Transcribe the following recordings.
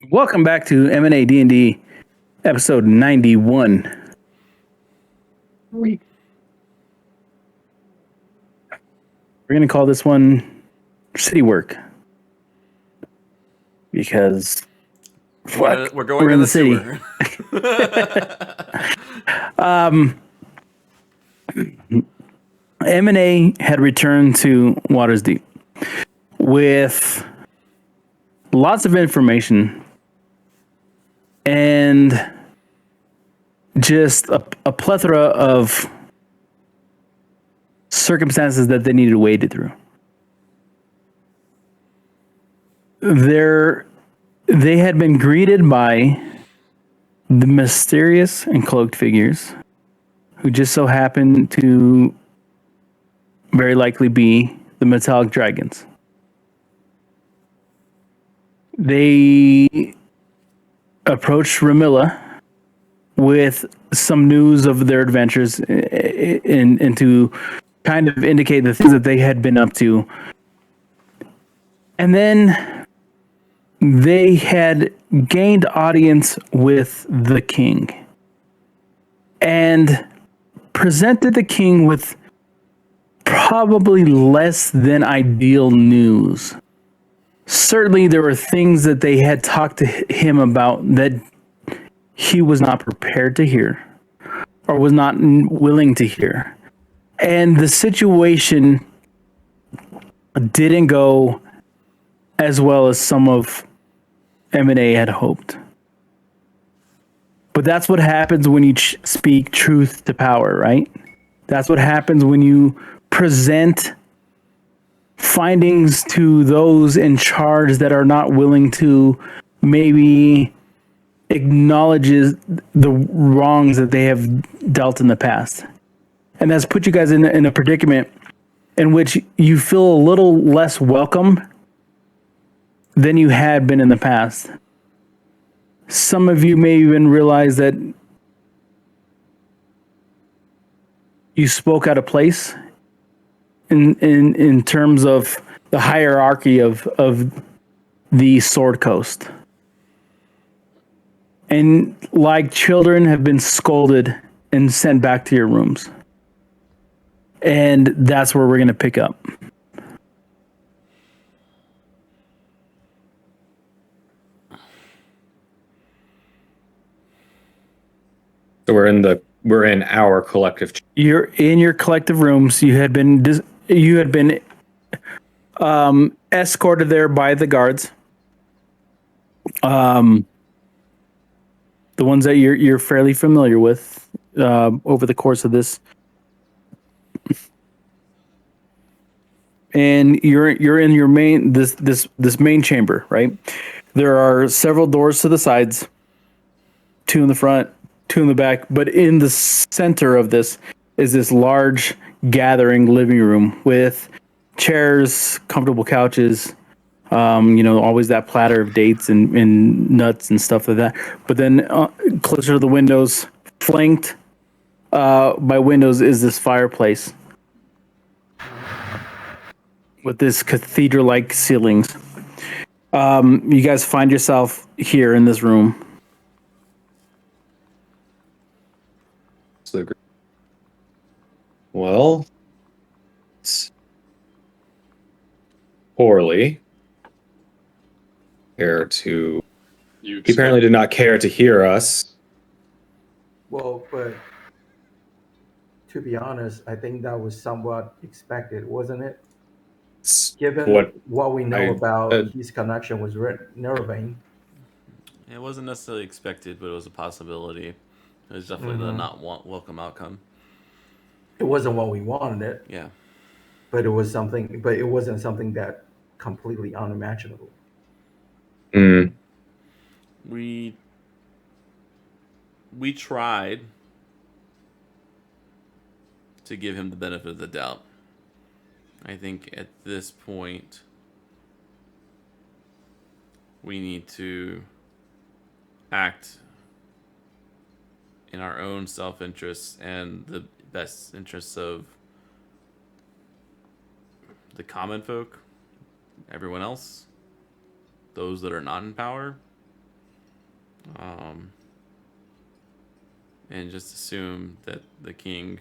Welcome back to M&A&D&D episode 91. We're going to call this one City Work because We're going we're to in the city. sewer. M&A had returned to Waters Deep with lots of information and just a plethora of circumstances that they needed to wade through. They had been greeted by the mysterious and cloaked figures who just so happened to very likely be the metallic dragons. They approached Ramilla with some news of their adventures and to kind of indicate the things that they had been up to. And then they had gained audience with the king and presented the king with probably less than ideal news. Certainly, there were things that they had talked to him about that he was not prepared to hear or was not willing to hear. And the situation didn't go as well as some of M&A had hoped. But that's what happens when you speak truth to power, right? That's what happens when you present findings to those in charge that are not willing to maybe acknowledges the wrongs that they have dealt in the past. And that's put you guys in a predicament in which you feel a little less welcome than you had been in the past. Some of you may even realize that you spoke out of place in terms of the hierarchy of the Sword Coast. And like children have been scolded and sent back to your rooms. And that's where we're going to pick up. So we're in our collective. You're in your collective rooms. You had been escorted there by the guards. The ones that you're fairly familiar with over the course of this. And you're in your main this main chamber, right? There are several doors to the sides, two in the front, two in the back, but in the center of this is this large gathering living room with chairs, comfortable couches, always that platter of dates and nuts and stuff like that. But then closer to the windows, flanked by windows, is this fireplace with this cathedral-like ceilings. You guys find yourself here in this room. Well, poorly. He apparently did not care to hear us. Well, but to be honest, I think that was somewhat expected, wasn't it? Given what we know about his connection with Nervain. It wasn't necessarily expected, but it was a possibility. It was definitely the not welcome outcome. It wasn't what we wanted it. Yeah. But it was something. But it wasn't something that completely unimaginable. Mm. We tried to give him the benefit of the doubt. I think at this point we need to act in our own self-interest and the best interests of the common folk, everyone else, those that are not in power, And just assume that the king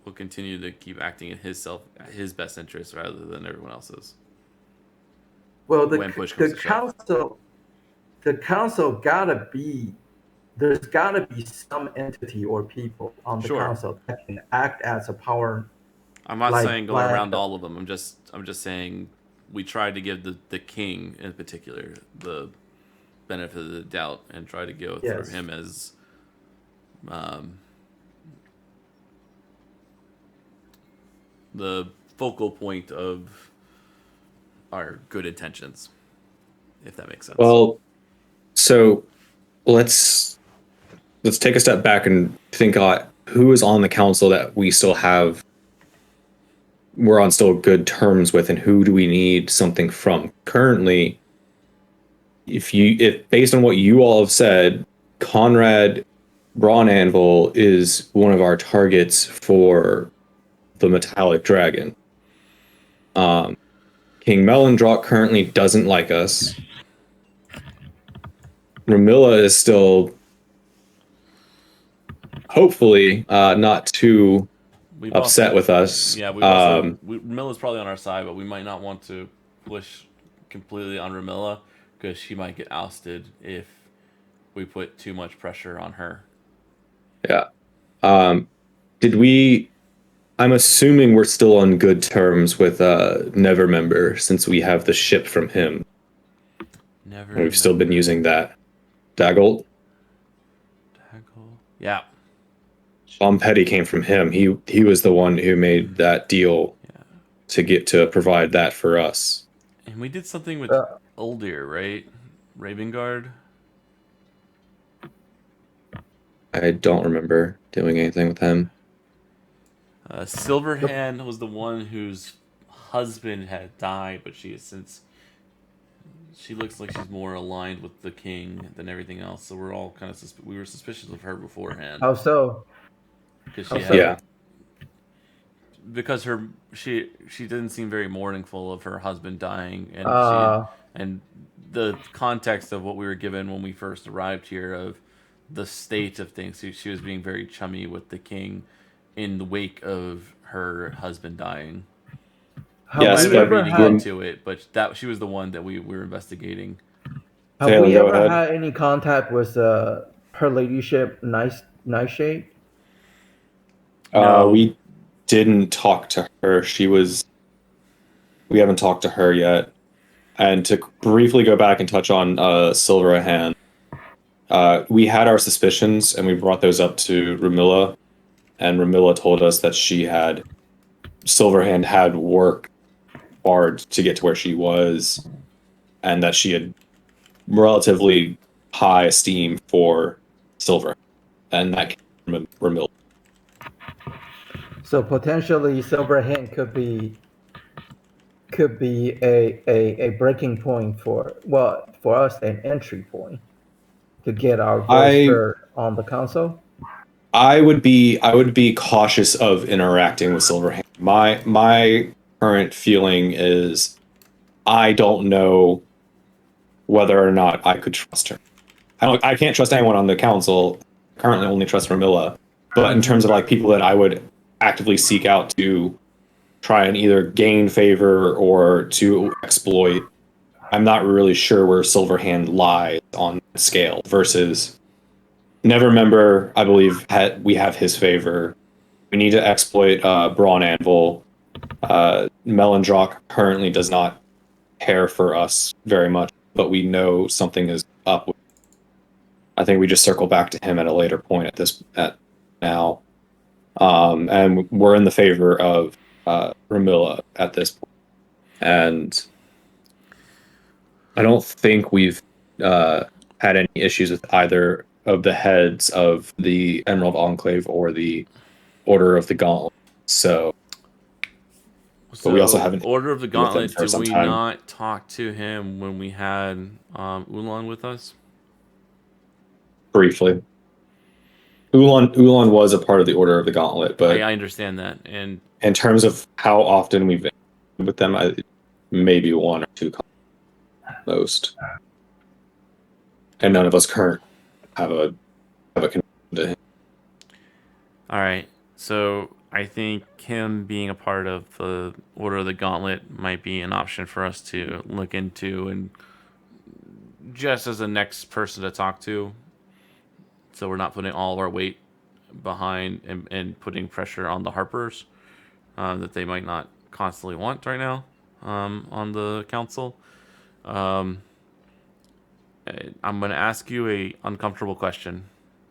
will continue to keep acting in his best interest rather than everyone else's. Well, when push comes to the council gotta be. There's gotta be some entity or people on the Sure. council that can act as a power. I'm not saying go like- around all of them. I'm just saying we tried to give the king in particular the benefit of the doubt and try to go through Yes. him as the focal point of our good intentions, if that makes sense. Well, so let's take a step back and think about who is on the council that we're on still good terms with, and who do we need something from currently. If based on what you all have said, Conrad Braun Anvil is one of our targets for the metallic dragon. King Melendrock currently doesn't like us. Ramilla is still hopefully not too upset with us. Yeah, we also Ramilla's probably on our side, but we might not want to push completely on Ramilla because she might get ousted if we put too much pressure on her. Yeah. I'm assuming we're still on good terms with Nevermember since we have the ship from him. We've still been using that. Daggolt? Yeah. Tom Petty came from him. He was the one who made that deal to provide that for us. And we did something with Uldir, right? Ravengard? I don't remember doing anything with him. Silverhand was the one whose husband had died, but she looks like she's more aligned with the king than everything else. So we're all kind of we were suspicious of her beforehand. How so? Because she didn't seem very mournful of her husband dying, and and the context of what we were given when we first arrived here of the state of things. She was being very chummy with the king in the wake of her husband dying. Yes, but reading into it, but she was the one that we were investigating. Have we ever had any contact with her ladyship, Nightshade? No. We didn't talk to her. We haven't talked to her yet. And to briefly go back and touch on Silverhand, we had our suspicions and we brought those up to Ramilla, and Ramilla told us that Silverhand had worked hard to get to where she was, and that she had relatively high esteem for Silver, and that came from Ramilla. So potentially Silverhand could be a breaking point for us, an entry point to get our voice heard on the council. I would be cautious of interacting with Silverhand. My current feeling is I don't know whether or not I could trust her. I can't trust anyone on the council. Currently only trust Ramilla. But in terms of like people that I would actively seek out to try and either gain favor or to exploit, I'm not really sure where Silverhand lies on that scale versus Nevermember. I believe we have his favor. We need to exploit Braun Anvil. Melendrock currently does not care for us very much, but we know something is up. I think we just circle back to him at a later point at now. And we're in the favor of Ramilla at this point. And I don't think we've had any issues with either of the heads of the Emerald Enclave or the Order of the Gauntlet. But we also haven't. Order of the Gauntlet, did we not talk to him when we had Ulan with us? Briefly. Ulan was a part of the Order of the Gauntlet, but I understand that. And in terms of how often we've been with them, maybe one or two most. and none of us current have a connection to him. All right. So I think him being a part of the Order of the Gauntlet might be an option for us to look into, and just as the next person to talk to, so we're not putting all of our weight behind and putting pressure on the Harpers that they might not constantly want right now on the council. I'm going to ask you a uncomfortable question,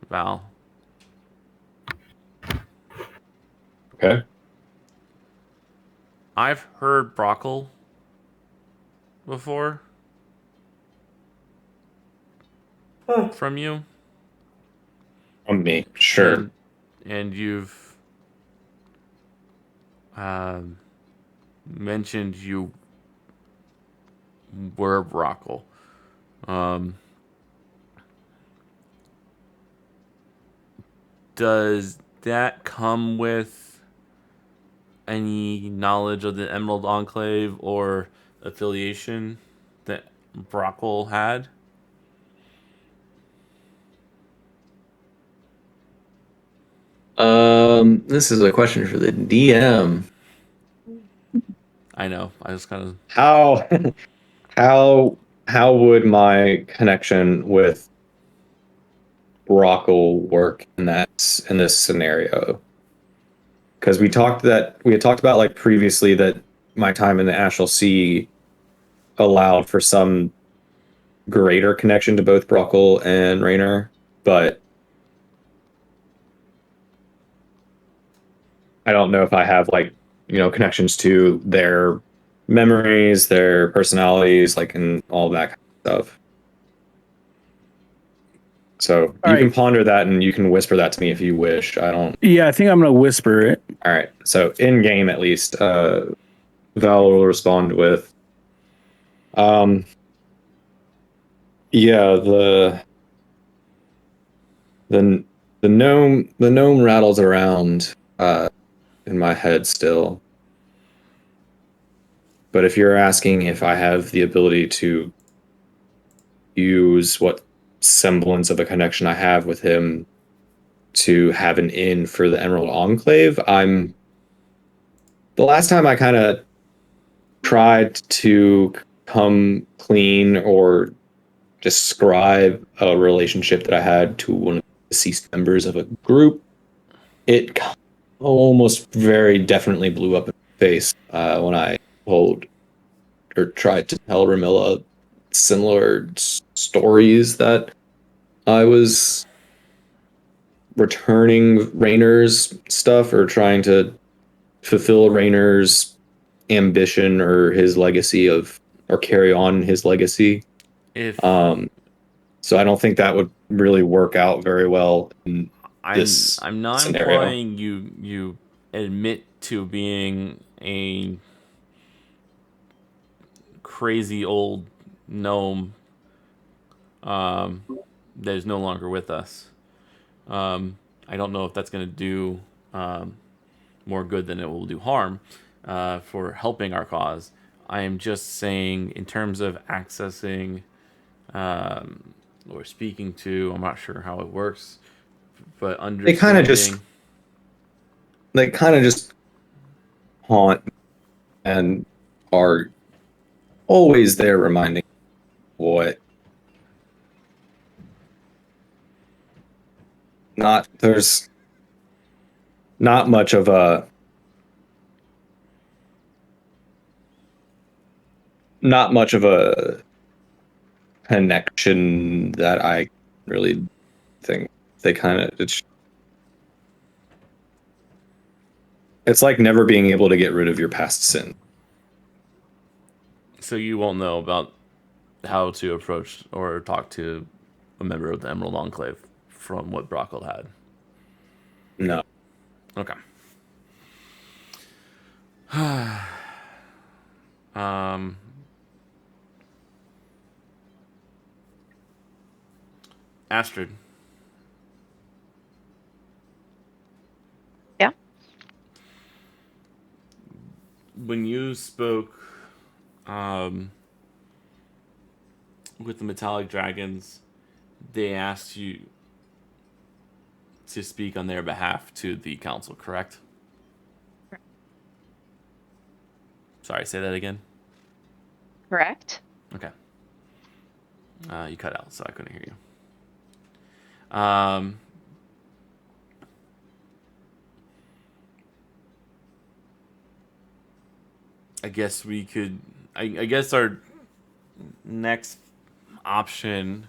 Val. Okay. I've heard Brockle before from you. From me, sure. And you've mentioned you were Brockle. Does that come with any knowledge of the Emerald Enclave or affiliation that Brockle had? This is a question for the DM. I know. I just kind of how would my connection with Brockle work in this scenario? Because we had talked about like previously that my time in the Ashel Sea allowed for some greater connection to both Brockle and Raynor, but I don't know if I have like, connections to their memories, their personalities, like, and all that kind of stuff. So you can ponder that, and you can whisper that to me if you wish. I don't. Yeah, I think I'm gonna whisper it. All right. So in game, at least, Val will respond with, yeah, the gnome rattles around in my head still. But if you're asking if I have the ability to use what semblance of a connection I have with him to have an in for the Emerald Enclave, the last time I kind of tried to come clean or describe a relationship that I had to one of the deceased members of a group, it almost very definitely blew up in my face when I told or tried to tell Ramilla similar stories that I was returning Raynor's stuff or trying to fulfill Raynor's ambition or his legacy or carry on his legacy. So I don't think that would really work out very well in this I'm not scenario. implying you admit to being a crazy old gnome that is no longer with us. I don't know if that's going to do more good than it will do harm for helping our cause. I am just saying, in terms of accessing or speaking to, I'm not sure how it works, but understanding. They kind of just haunt and are always there reminding what there's not much of a connection that I really think they kind of it's like never being able to get rid of your past sin. So you won't know about how to approach or talk to a member of the Emerald Enclave from what Brockle had? No. Okay. Astrid. Yeah. When you spoke with the metallic dragons they asked you to speak on their behalf to the council, correct? Sorry, say that again. Correct. Okay. You cut out, so I couldn't hear you. I guess we could. I guess our next option,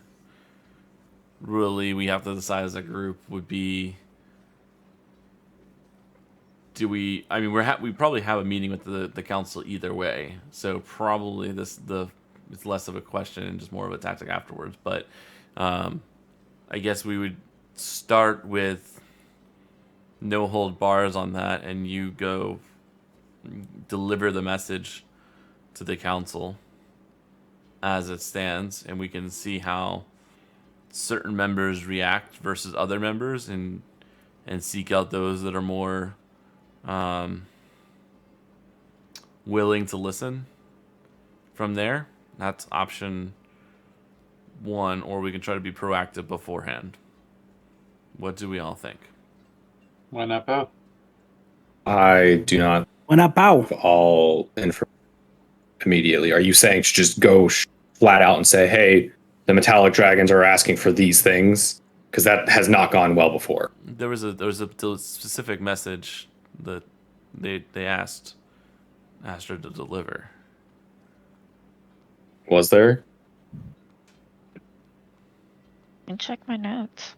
really, we have to decide as a group would be. Do we? I mean, we probably have a meeting with the council either way, so probably it's less of a question and just more of a tactic afterwards. But I guess we would start with no hold bars on that, and you go deliver the message to the council as it stands, and we can see how certain members react versus other members, and seek out those that are more willing to listen from there. That's option one, or we can try to be proactive beforehand. What do we all think? Why not both? I do not. Why not bow? All information immediately. Are you saying to just go flat out and say, "Hey, the metallic dragons are asking for these things"? Because that has not gone well before. There was a specific message that they asked her to deliver. Was there? And check my notes.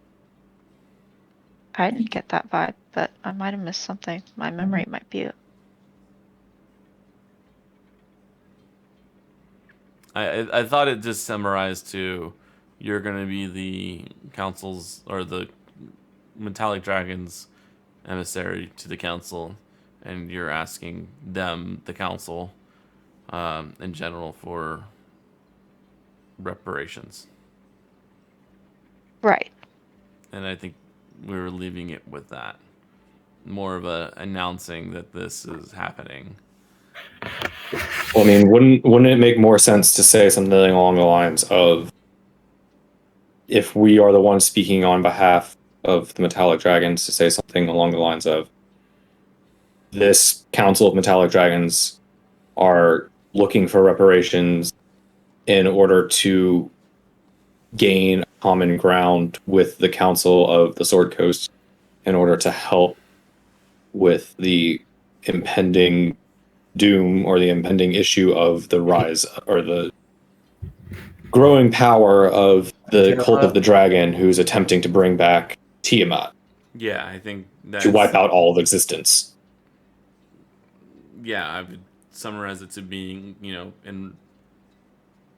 I didn't get that vibe, but I might have missed something. My memory might be. I thought it just summarized to, you're going to be the council's or the metallic dragons emissary to the council, and you're asking them, the council, in general, for reparations. Right. And I think we were leaving it with that. More of a announcing that this is happening. Well, I mean, wouldn't it make more sense to say something along the lines of, if we are the ones speaking on behalf of the metallic dragons, to say something along the lines of, this council of metallic dragons are looking for reparations in order to gain common ground with the council of the Sword Coast in order to help with the impending doom or the impending issue of the rise or the growing power of the cult of the dragon, who's attempting to bring back Tiamat. Yeah, I think that's... to wipe out all of existence. Yeah, I would summarize it to being,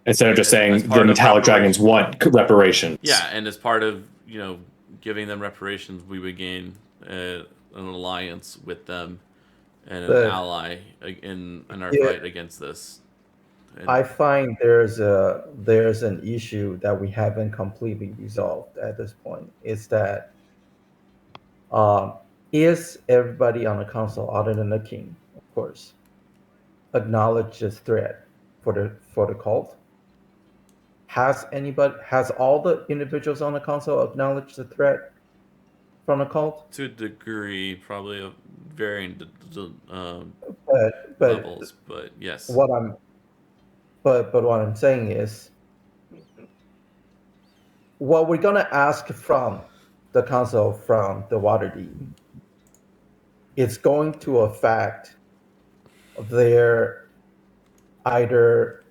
instead of just saying the metallic dragons want reparations. Yeah, and as part of, giving them reparations, we would gain an alliance with them and an ally in our fight against this. And I find there's an issue that we haven't completely resolved at this point. Is that is everybody on the council, other than the king, of course, acknowledged this threat for the cult? Has all the individuals on the council acknowledged the threat from the cult? To a degree, probably of varying but levels, but yes. What I'm saying is, what we're gonna ask from the council, from the Waterdeep, it's going to affect their either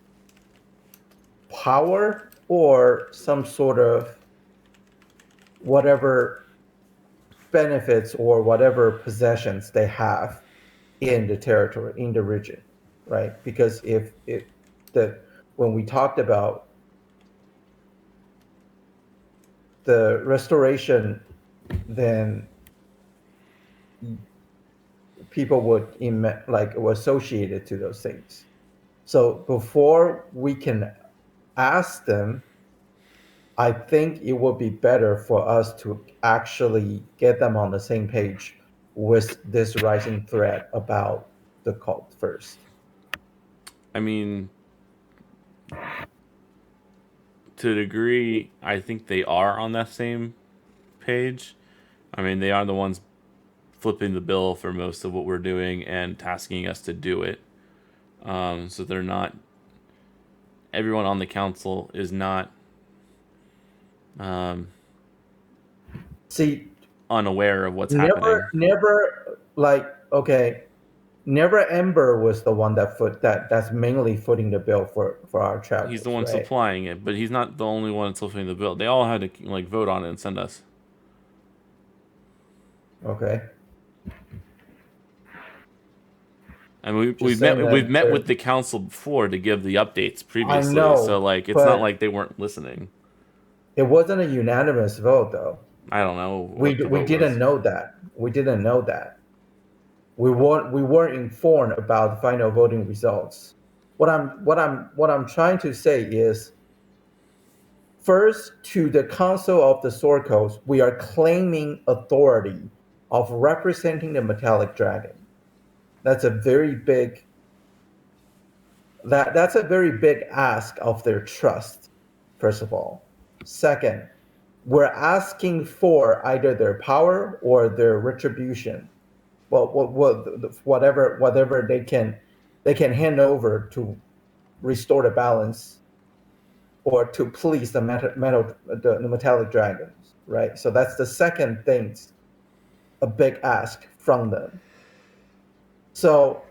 power or some sort of whatever benefits or whatever possessions they have in the territory, in the region, right? Because when we talked about the restoration, then people would were associated to those things. So before we can ask them, I think it would be better for us to actually get them on the same page with this rising threat about the cult first. I mean, to a degree, I think they are on that same page. I mean, they are the ones flipping the bill for most of what we're doing and tasking us to do it. So they're not. Everyone on the council is not. See, unaware of what's happening. Never like okay. Never Ember was the one that's mainly footing the bill for our chapters. He's the one right? supplying it, but he's not the only one footing the bill. They all had to like vote on it and send us. Okay. And we've met with the council before to give the updates previously. I know, so like it's not like they weren't listening. It wasn't a unanimous vote though. I don't know. We didn't know that. We didn't know that. We weren't informed about the final voting results. What I'm trying to say is, first, to the Council of the Sword Coast, we are claiming authority of representing the metallic dragon. That's a very big ask of their trust, first of all. Second, we're asking for either their power or their retribution. Well, whatever they can hand over to restore the balance or to please the metallic dragons, right? So that's the second thing, a big ask from them. So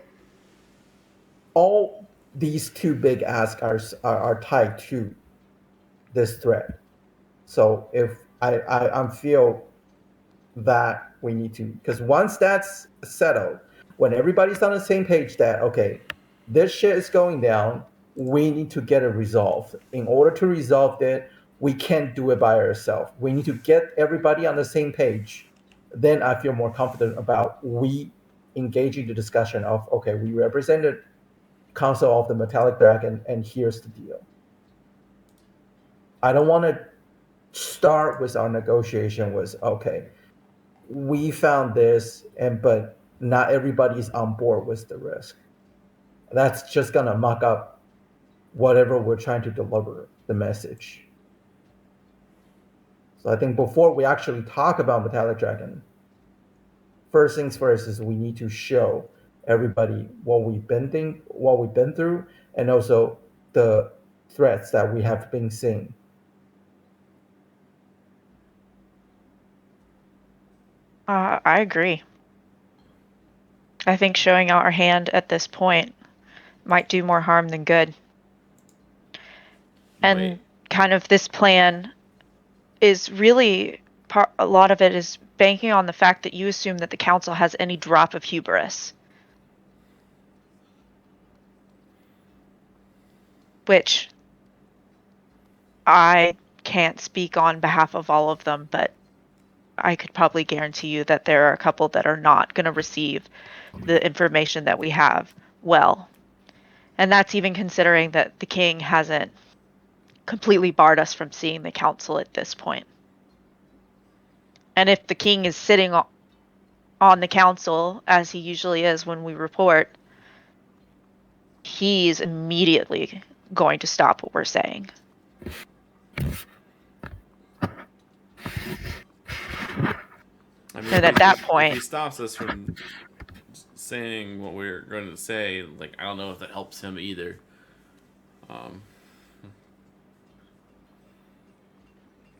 all these two big asks are tied to this thread. So if I feel that we need to, because once that's settled, when everybody's on the same page that, okay, this shit is going down, we need to get it resolved. In order to resolve it, we can't do it by ourselves. We need to get everybody on the same page. Then I feel more confident about we engaging the discussion of, okay, we represented Council of the Metallic Dragon, and here's the deal. I don't want to start with our negotiation with, okay, we found this, but not everybody's on board with the risk. That's just gonna muck up whatever we're trying to deliver, the message. So I think before we actually talk about Metallic Dragon, first things first is we need to show everybody what we've been through, and also the threats that we have been seeing. I agree. I think showing our hand at this point might do more harm than good. And kind of this plan is really a lot of it is banking on the fact that you assume that the council has any drop of hubris. Which I can't speak on behalf of all of them, but I could probably guarantee you that there are a couple that are not going to receive the information that we have well. And that's even considering that the king hasn't completely barred us from seeing the council at this point. And if the king is sitting on the council, as he usually is when we report, he's immediately going to stop what we're saying. I mean, and at that point, if he stops us from saying what we're going to say, like, I don't know if that helps him either.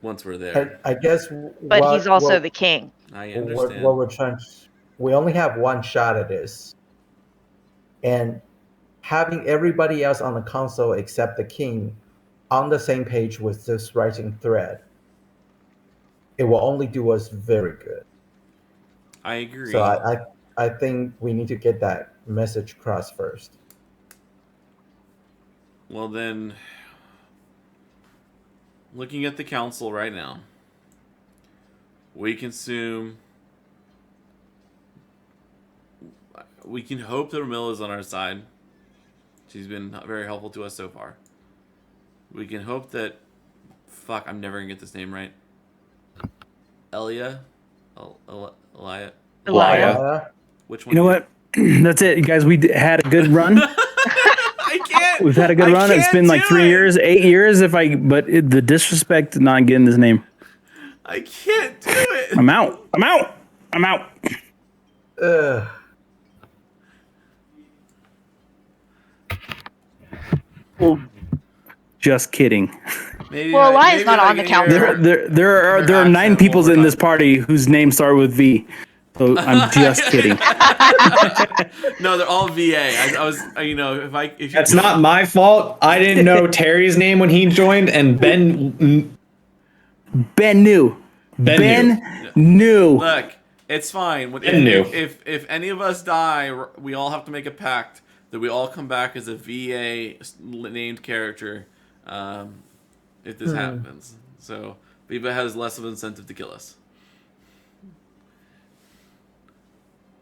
Once we're there, I guess. But he's also the king. I understand. What we're trying to, we only have one shot at this, and having everybody else on the council except the king on the same page with this rising thread, it will only do us very good. I agree. So I think we need to get that message across first. Well then, looking at the council right now, we can hope that Ramilla is on our side. She's been very helpful to us so far. We can hope that, I'm never gonna get this name right. Elia? Elia? Which one? You know what? That's it, you guys. We had a good run. I can't. We've had a good run. It's been like 3 years, 8 years. The disrespect, not getting his name. I can't do it. I'm out. I'm out. I'm out. Just kidding. Maybe Well, Eli's not on the council. There are 9 people in this party whose names start with V. So I'm just kidding. No, they're all VA. I was, if you. That's not my fault. I didn't know Terry's name when he joined, and Ben knew. Look, it's fine. If any of us die, we all have to make a pact that we all come back as a VA named character. If this happens, so Viva has less of an incentive to kill us.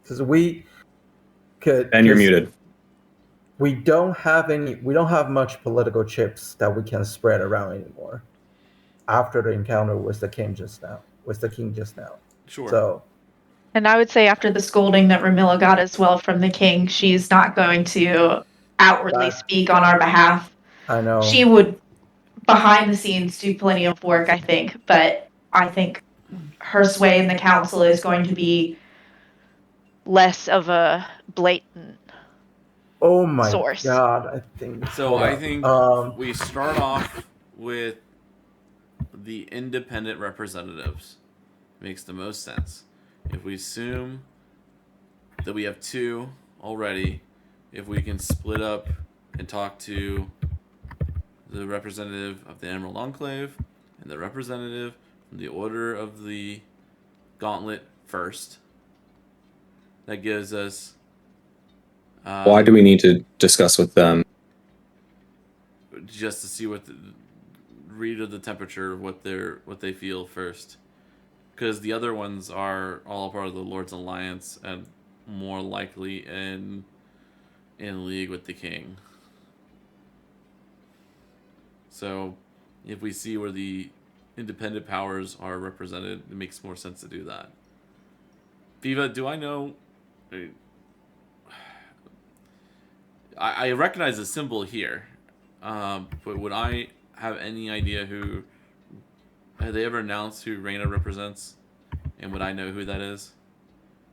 Because we could. And you're muted. We don't have much political chips that we can spread around anymore. After the encounter with the king just now. Sure. So. And I would say after the scolding that Ramilla got as well from the king, she's not going to outwardly speak on our behalf. I know. She would, behind the scenes, do plenty of work, I think. But I think her sway in the council is going to be less of a blatant source. God, I think so. I think we start off with the independent representatives. Makes the most sense. If we assume that we have 2 already, if we can split up and talk to the representative of the Emerald Enclave and the representative from the Order of the Gauntlet first. That gives us. Why do we need to discuss with them? Just to see read of the temperature of what they feel first, because the other ones are all part of the Lord's Alliance and more likely in league with the king. So, if we see where the independent powers are represented, it makes more sense to do that. Viva, do I know? I recognize the symbol here, but would I have any idea who? Have they ever announced who Reyna represents? And would I know who that is?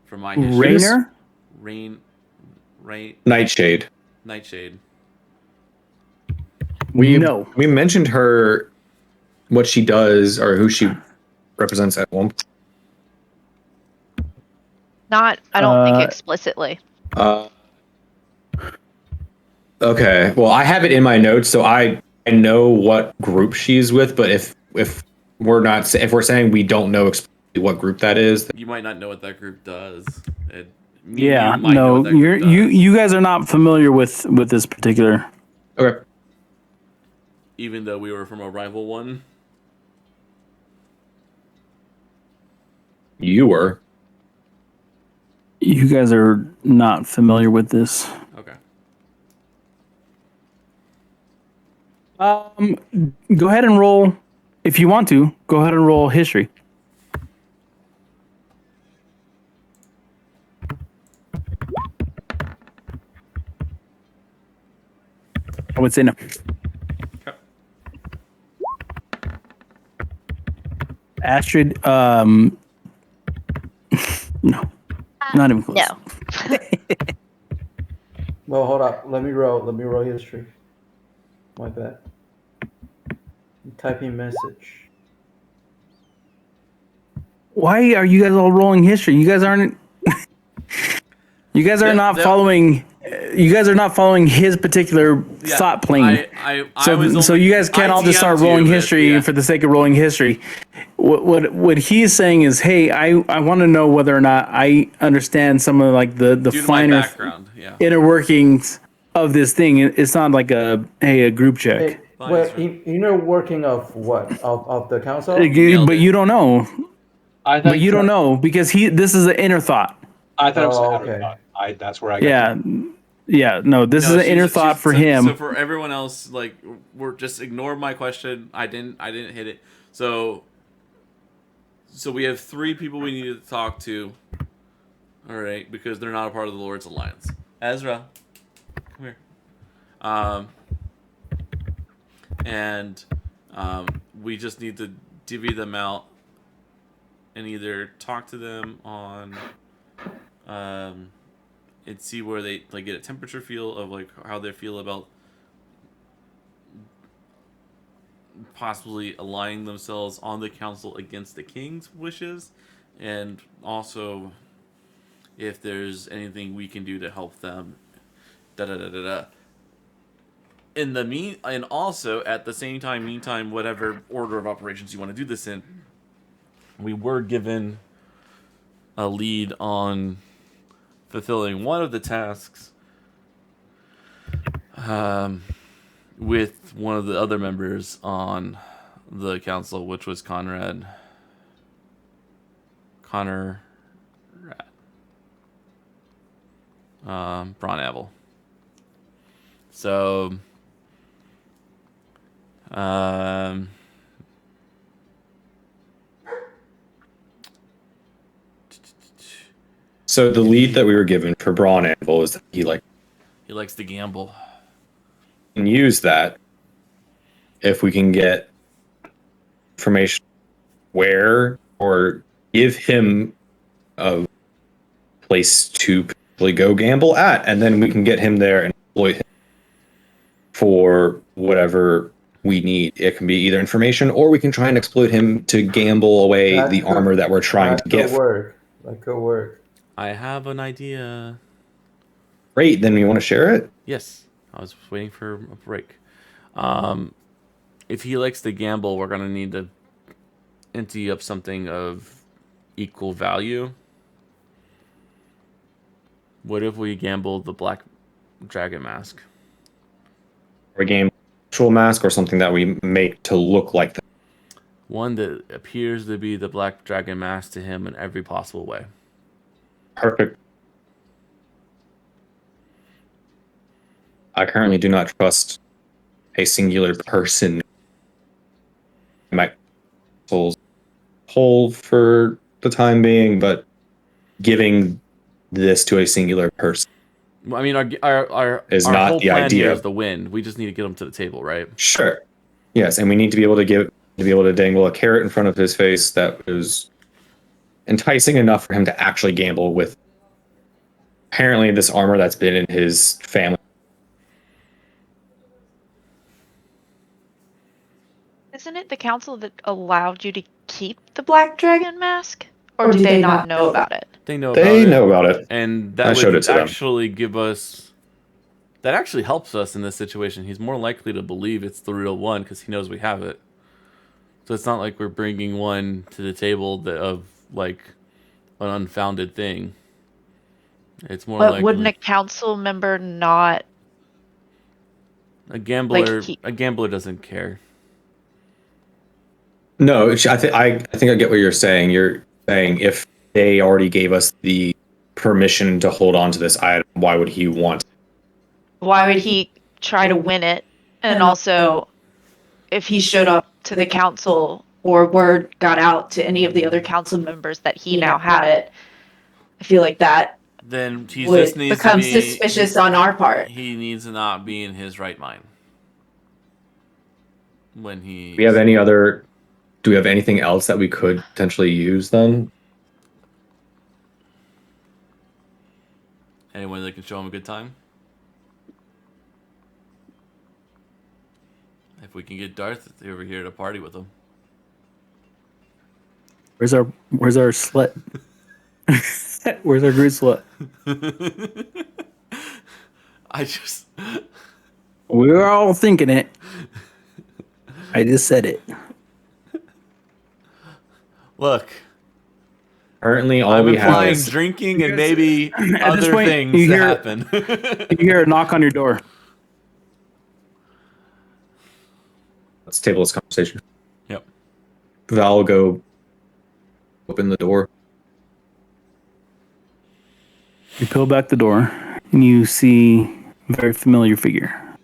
From my history. Reyna? Nightshade. We mentioned her, what she does or who she represents at one point. I don't think explicitly. Okay. Well, I have it in my notes, so I know what group she's with. But if we're saying we don't know explicitly what group that is, you might not know what that group does. You guys are not familiar with this particular. Okay. Even though we were from a rival one. You were. You guys are not familiar with this. Okay. Go ahead and roll. If you want to, go ahead and roll history. I would say no. Okay. Astrid, no. Not even close. No. Well, hold up. Let me roll history. My bad. I'm typing message. Why are you guys all rolling history? You guys aren't. You guys are not following. You guys are not following his particular thought plane. So you guys can't all just start rolling history for the sake of rolling history. What he's saying is, hey, I want to know whether or not I understand some of like the finer inner workings of this thing. It's not like a group check. Inner working of what? Of the council? But you don't know. But you don't know because this is an inner thought. I thought it was an outer thought. That's where I got no, this is an inner thought for him. So for everyone else, like, we're just ignore my question. I didn't hit it. So we have 3 people we need to talk to. All right, because they're not a part of the Lord's Alliance. Ezra, come here. and we just need to divvy them out and either talk to them on and see where they like get a temperature feel of like how they feel about possibly aligning themselves on the council against the king's wishes, and also if there's anything we can do to help them. Da da da da da. In the and also at the same time, meantime, whatever order of operations you want to do this in, we were given a lead on fulfilling one of the tasks with one of the other members on the council, which was Connor Bronavel. So so the lead that we were given for Braun Anvil is that he likes to gamble. And use that if we can get information where, or give him a place to potentially go gamble at, and then we can get him there and exploit him for whatever we need. It can be either information, or we can try and exploit him to gamble away the armor that we're trying to get. That could work. I have an idea. Great, then we want to share it? Yes. I was waiting for a break. If he likes to gamble, we're going to need to ante up something of equal value. What if we gambled the Black Dragon Mask? Or a game actual mask, or something that we make to look like that. One that appears to be the Black Dragon Mask to him in every possible way. Perfect. I currently do not trust a singular person. My soul's whole for the time being, but giving this to a singular person. I mean, our is our not whole the plan idea. Here is the win. We just need to get him to the table, right? Sure. Yes, and we need to be able to dangle a carrot in front of his face that is enticing enough for him to actually gamble with. Apparently, this armor that's been in his family. Isn't it the council that allowed you to keep the Black Dragon Mask? Or do they not know about it? They know about it. And that would actually give us... That actually helps us in this situation. He's more likely to believe it's the real one because he knows we have it. So it's not like we're bringing one to the table of, like, an unfounded thing. It's more like... But wouldn't a council member not... A gambler doesn't care. No, I think I get what you're saying. You're saying if they already gave us the permission to hold on to this item, why would he want? Why would he try to win it? And also, if he showed up to the council or word got out to any of the other council members that he now had it, I feel like that then he would just needs become to be, suspicious on our part. He needs to not be in his right mind. When he... Do we have anything else that we could potentially use then? Anyone that can show him a good time? If we can get Darth over here to party with him. Where's our slut? Where's our Groot slut? We were all thinking it. I just said it. Look. Currently, all we have is drinking and maybe other things happen. You hear a knock on your door. Let's table this conversation. Yep. Val will go open the door. You peel back the door, and you see a very familiar figure.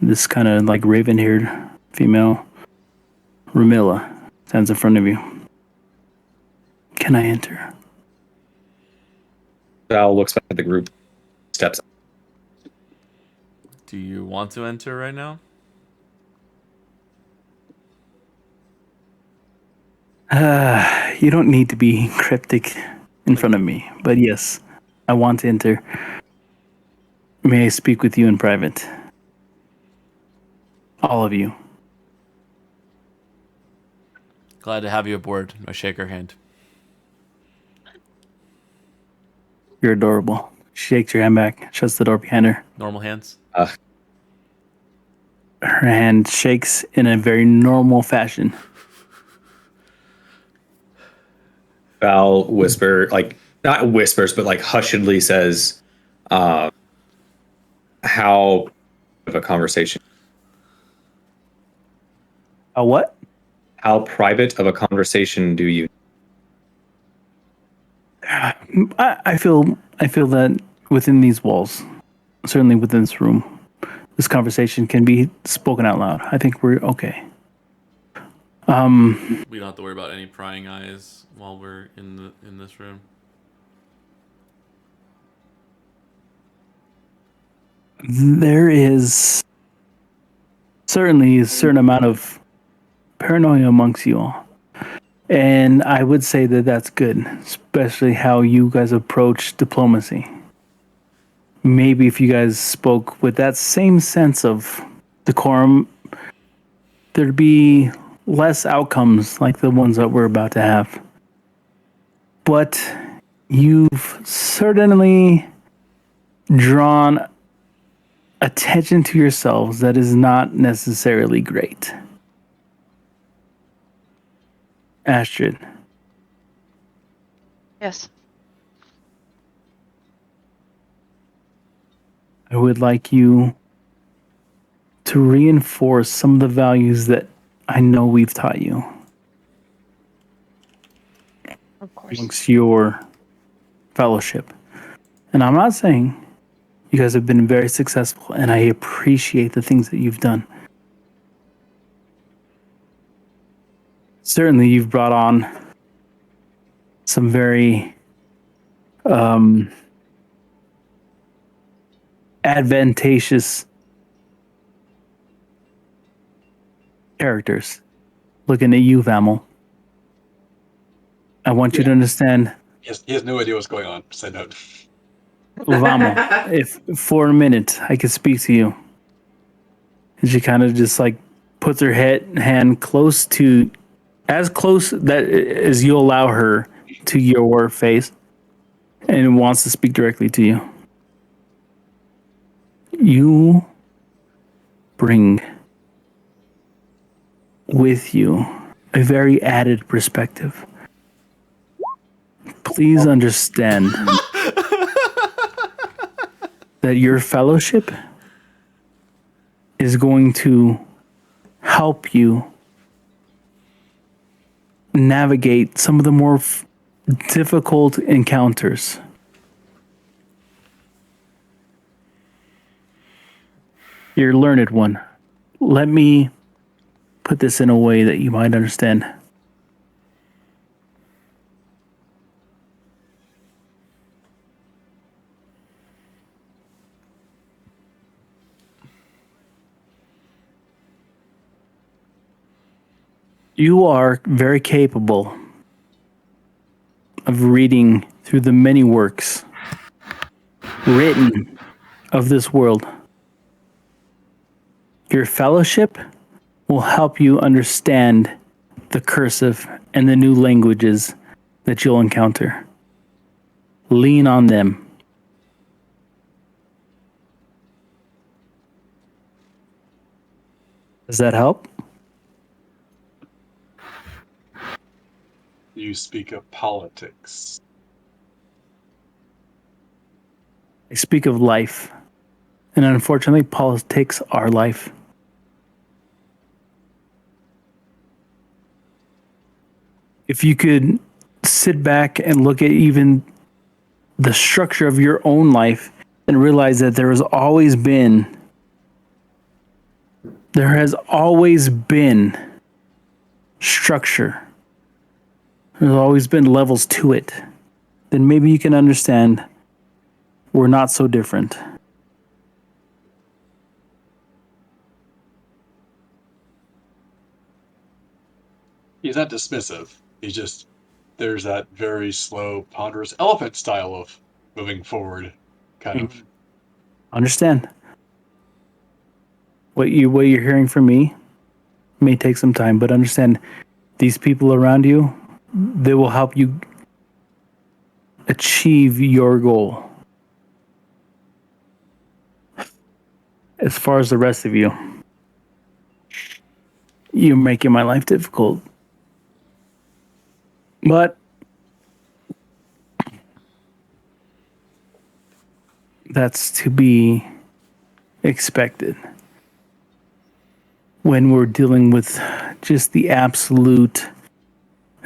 This kind of like raven-haired female, Ramilla, stands in front of you. Can I enter? Val looks back at the group, steps up. Do you want to enter right now? You don't need to be cryptic in front of me, but yes, I want to enter. May I speak with you in private? All of you. Glad to have you aboard. I shake her hand. You're adorable. She shakes your hand back, shuts the door behind her. Normal hands? Her hand shakes in a very normal fashion. Val whisper, like not whispers, but like hushedly says, how of a conversation? A what? How private of a conversation do you? I feel that within these walls, certainly within this room, this conversation can be spoken out loud. I think we're okay. We don't have to worry about any prying eyes while we're in this room. There is certainly a certain amount of paranoia amongst you all. And I would say that that's good, especially how you guys approach diplomacy. Maybe if you guys spoke with that same sense of decorum, there'd be less outcomes like the ones that we're about to have. But you've certainly drawn attention to yourselves that is not necessarily great. Astrid. Yes. I would like you to reinforce some of the values that I know we've taught you. Of course. Amongst your fellowship. And I'm not saying you guys have been very successful, and I appreciate the things that you've done. Certainly, you've brought on some very advantageous characters. Looking at you, Vamel. I want you to understand. He has no idea what's going on. Side note. Vamel, if for a minute I could speak to you. And she kind of just like puts her hand close to, as close that as you allow her to your face, and wants to speak directly to you. You bring with you a very added perspective. Please understand that your fellowship is going to help you navigate some of the more difficult encounters. You're a learned one. Let me put this in a way that you might understand. You are very capable of reading through the many works written of this world. Your fellowship will help you understand the cursive and the new languages that you'll encounter. Lean on them. Does that help? You speak of politics. I speak of life. And unfortunately, politics are life. If you could sit back and look at even the structure of your own life and realize that there has always been structure. There's always been levels to it. Then maybe you can understand we're not so different. He's not dismissive, There's that very slow, ponderous elephant style of moving forward, kind of. Understand. What you're hearing from me may take some time, but understand these people around you, they will help you achieve your goal. As far as the rest of you, you're making my life difficult. But that's to be expected when we're dealing with just the absolute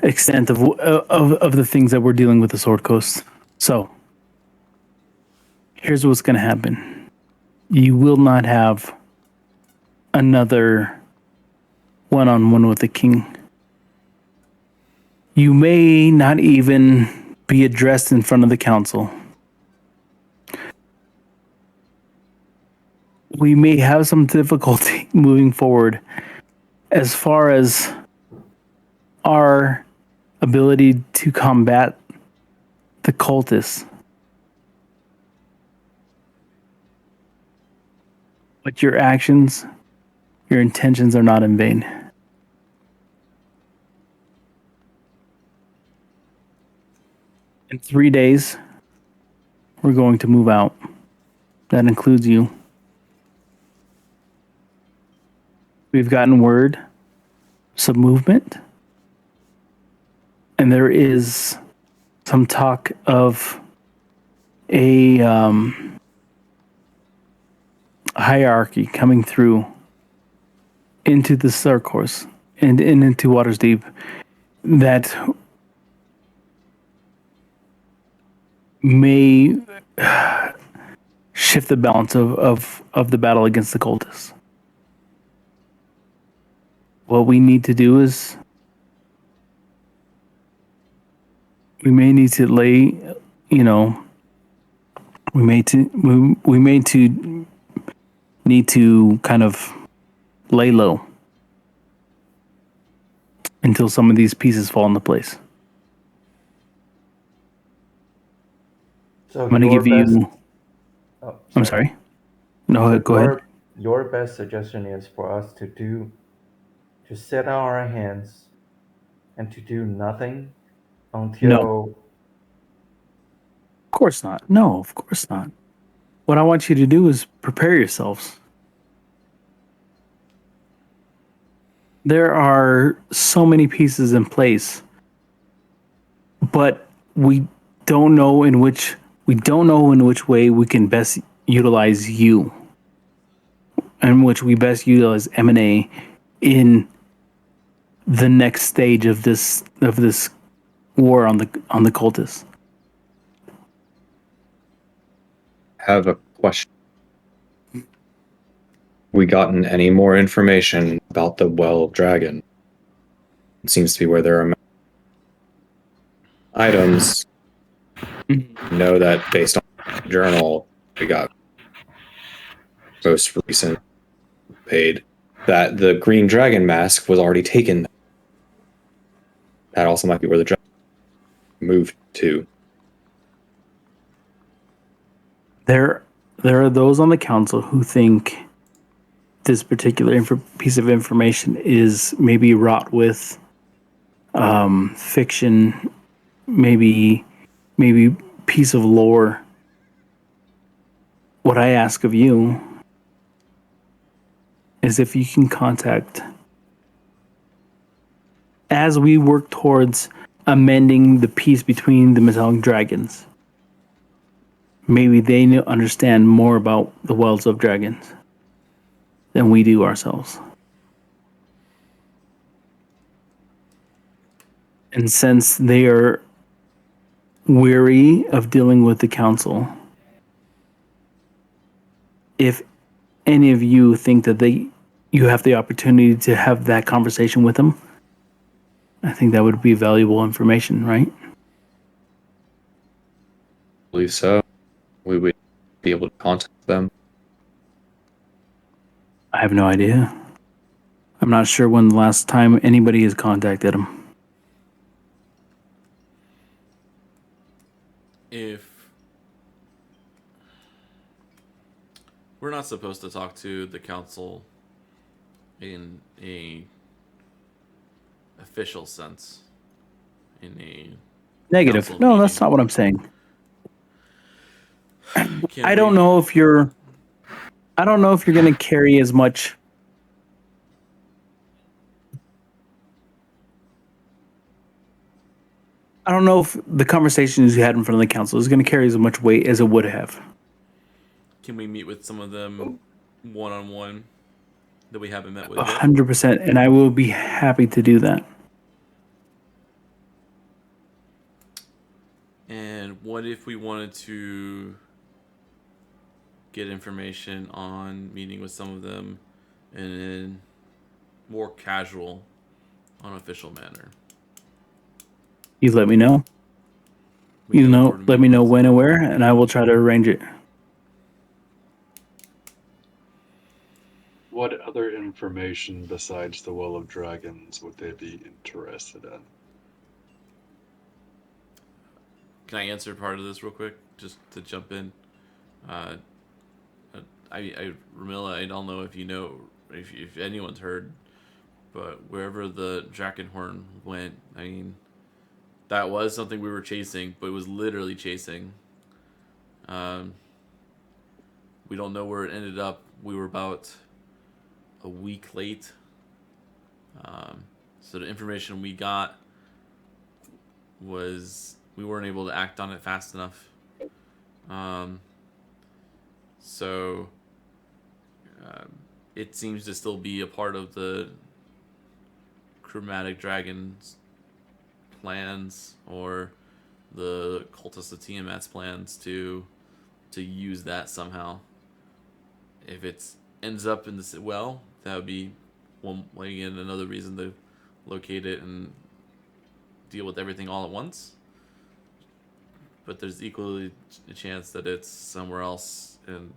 extent of the things that we're dealing with the Sword Coast. So, here's what's going to happen. You will not have another one-on-one with the king. You may not even be addressed in front of the council. We may have some difficulty moving forward as far as our ability to combat the cultists. But your actions, your intentions are not in vain. In 3 days, we're going to move out. That includes you. We've gotten word, some movement, and there is some talk of a hierarchy coming through into the Star Course and into Waters Deep that may shift the balance of the battle against the cultists. What we need to do is we may need to lay, we may need to kind of lay low until some of these pieces fall into place. So I'm going to give you. Oh, I'm sorry. No, so go ahead. Your best suggestion is for us to sit on our hands and to do nothing until. No. Of course not. No, of course not. What I want you to do is prepare yourselves. There are so many pieces in place, but we don't know in which way we can best utilize you, in which we best utilize M&A in the next stage of this war on the cultists. Have a question. We gotten any more information about the Well Dragon? It seems to be where there are items. Know that based on the journal we got most recent paid that the green dragon mask was already taken. That also might be where the dragon moved to. There are those on the council who think this particular piece of information is maybe wrought with fiction, maybe piece of lore. What I ask of you is if you can contact, as we work towards amending the peace between the metallic dragons, maybe they understand more about the Wells of Dragons than we do ourselves. And since they are weary of dealing with the council, if any of you think that you have the opportunity to have that conversation with them, I think that would be valuable information, right? I believe so. We would be able to contact them. I have no idea. I'm not sure when the last time anybody has contacted them. if we're not supposed to talk to the council in a official sense, in a Negative. council No, that's meeting, not what I'm saying. can I we? don't know if you're. I don't know if you're going to carry as much. I don't know if the conversations you had in front of the council is going to carry as much weight as it would have. Can we meet with some of them one on one that we haven't met with yet? 100%, and I will be happy to do that. And what if we wanted to get information on meeting with some of them in a more casual, unofficial manner? You let me know. We know who to Let meet me know with. when and where, and I will try to arrange it. What other information besides the Well of Dragons would they be interested in? Can I answer part of this real quick, just to jump in? Ramilla, I don't know if you know, if anyone's heard, but wherever the Drakenhorn went, I mean, that was something we were chasing, but it was literally chasing. We don't know where it ended up. We were about a week late. So the information we got was we weren't able to act on it fast enough. So it seems to still be a part of the Chromatic Dragon's plans or the Cultists of Tiamat's plans to use that somehow. If it ends up in the well, that would be again another reason to locate it and deal with everything all at once. But there's equally a chance that it's somewhere else and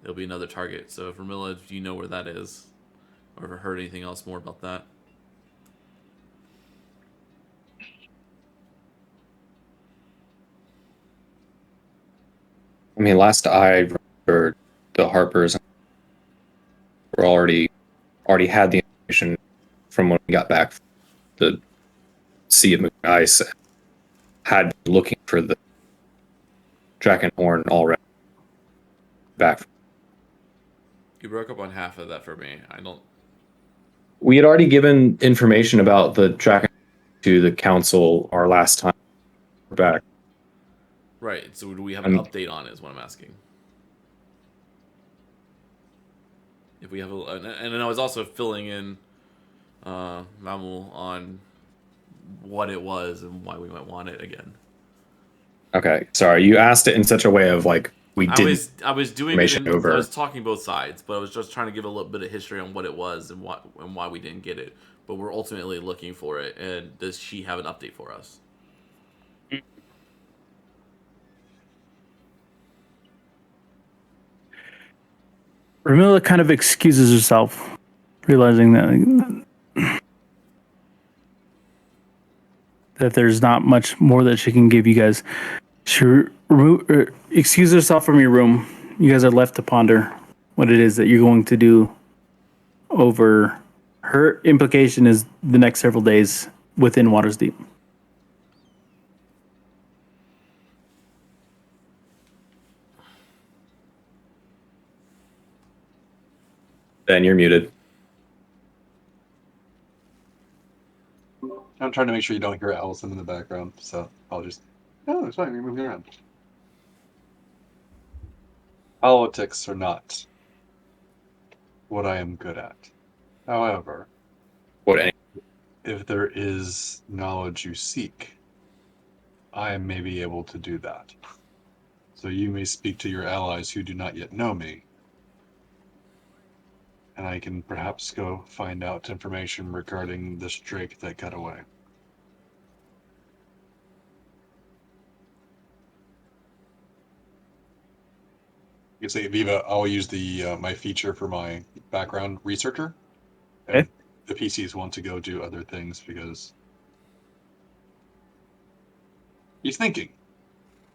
it'll be another target. So, if Ramilla, do you know where that is, or ever heard anything else more about that? I mean, last I heard, the Harpers were already had the information from when we got back from the Sea of Ice. Had been looking for the Drakenhorn already back. You broke up on half of that for me. I don't. We had already given information about the Draken to the council our last time back. Right. So, do we have an update on it? Is what I'm asking. If we have and I was also filling in Mamul on what it was and why we might want it again. Okay, sorry. You asked it in such a way of like we didn't. I was doing it. I over. was talking both sides, but I was just trying to give a little bit of history on what it was and why we didn't get it. But we're ultimately looking for it. And does she have an update for us? Ramilla kind of excuses herself, realizing that there's not much more that she can give you guys. She excuses herself from your room. You guys are left to ponder what it is that you're going to do over. Her implication is the next several days within Water's Deep. Ben, you're muted. I'm trying to make sure you don't hear Allison in the background, so I'll just. Oh, it's fine. You're moving around. Politics are not what I am good at. However, if there is knowledge you seek, I may be able to do that. So you may speak to your allies who do not yet know me, and I can perhaps go find out information regarding this Drake that got away. You can say, Viva, I'll use the my feature for my background researcher. And Okay. the PCs want to go do other things because he's thinking.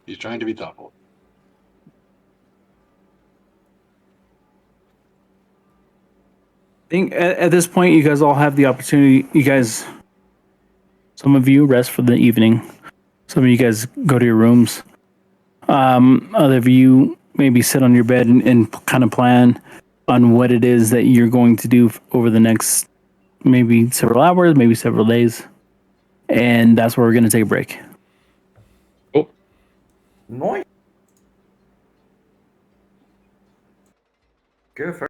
He's trying to be thoughtful. I think at this point, you guys all have the opportunity. Some of you rest for the evening. Some of you guys go to your rooms. Other of you maybe sit on your bed and kind of plan on what it is that you're going to do over the next maybe several hours, maybe several days. And that's where we're going to take a break. Oh, Noise. Good.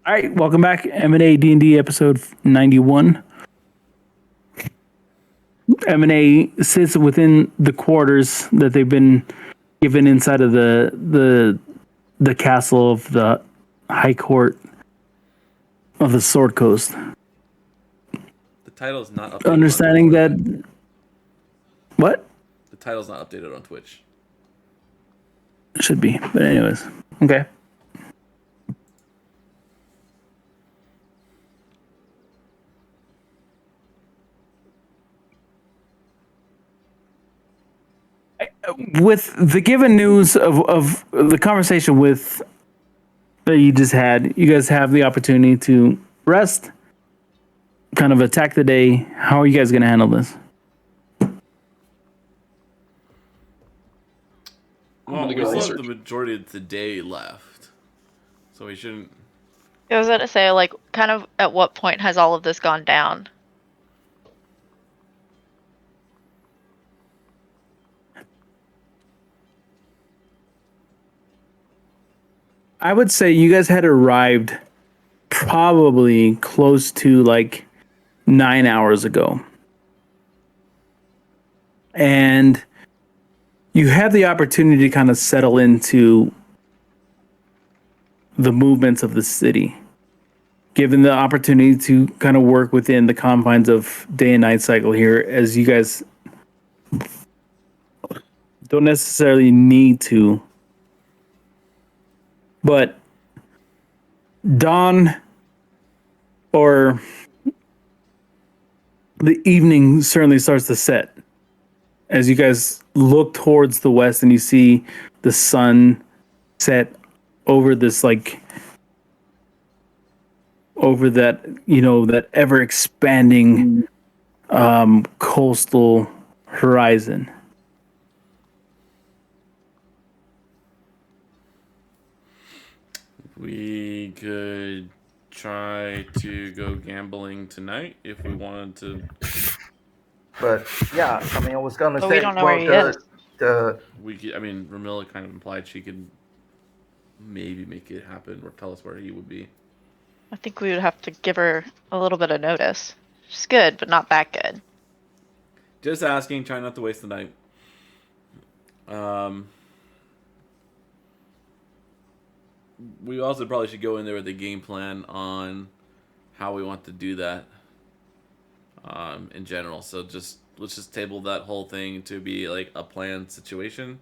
All right, welcome back. M&A&D&D episode 91. M&A sits within the quarters that they've been given inside of the castle of the High Court of the Sword Coast. The title is not updated. Understanding that. What? The title's not updated on Twitch. Should be, but anyways, okay. With the given news of the conversation with that you just had, you guys have the opportunity to rest, kind of attack the day. How are you guys going to handle this? Well, we still have the majority of the day left, so we shouldn't. I was going to say, like, kind of at what point has all of this gone down? I would say you guys had arrived probably close to like 9 hours ago. And you have the opportunity to kind of settle into the movements of the city, given the opportunity to kind of work within the confines of day and night cycle here, as you guys don't necessarily need to. But dawn or the evening certainly starts to set as you guys look towards the west and you see the sun set over this, like, over that, you know, that ever expanding coastal horizon. We could try to go gambling tonight if we wanted to. But yeah, I mean, I was gonna say, we don't know where he is. I mean, Ramilla kind of implied she could maybe make it happen or tell us where he would be. I think we would have to give her a little bit of notice. She's good, but not that good. Just asking, try not to waste the night. We also probably should go in there with a game plan on how we want to do that in general. So let's just table that whole thing to be like a planned situation,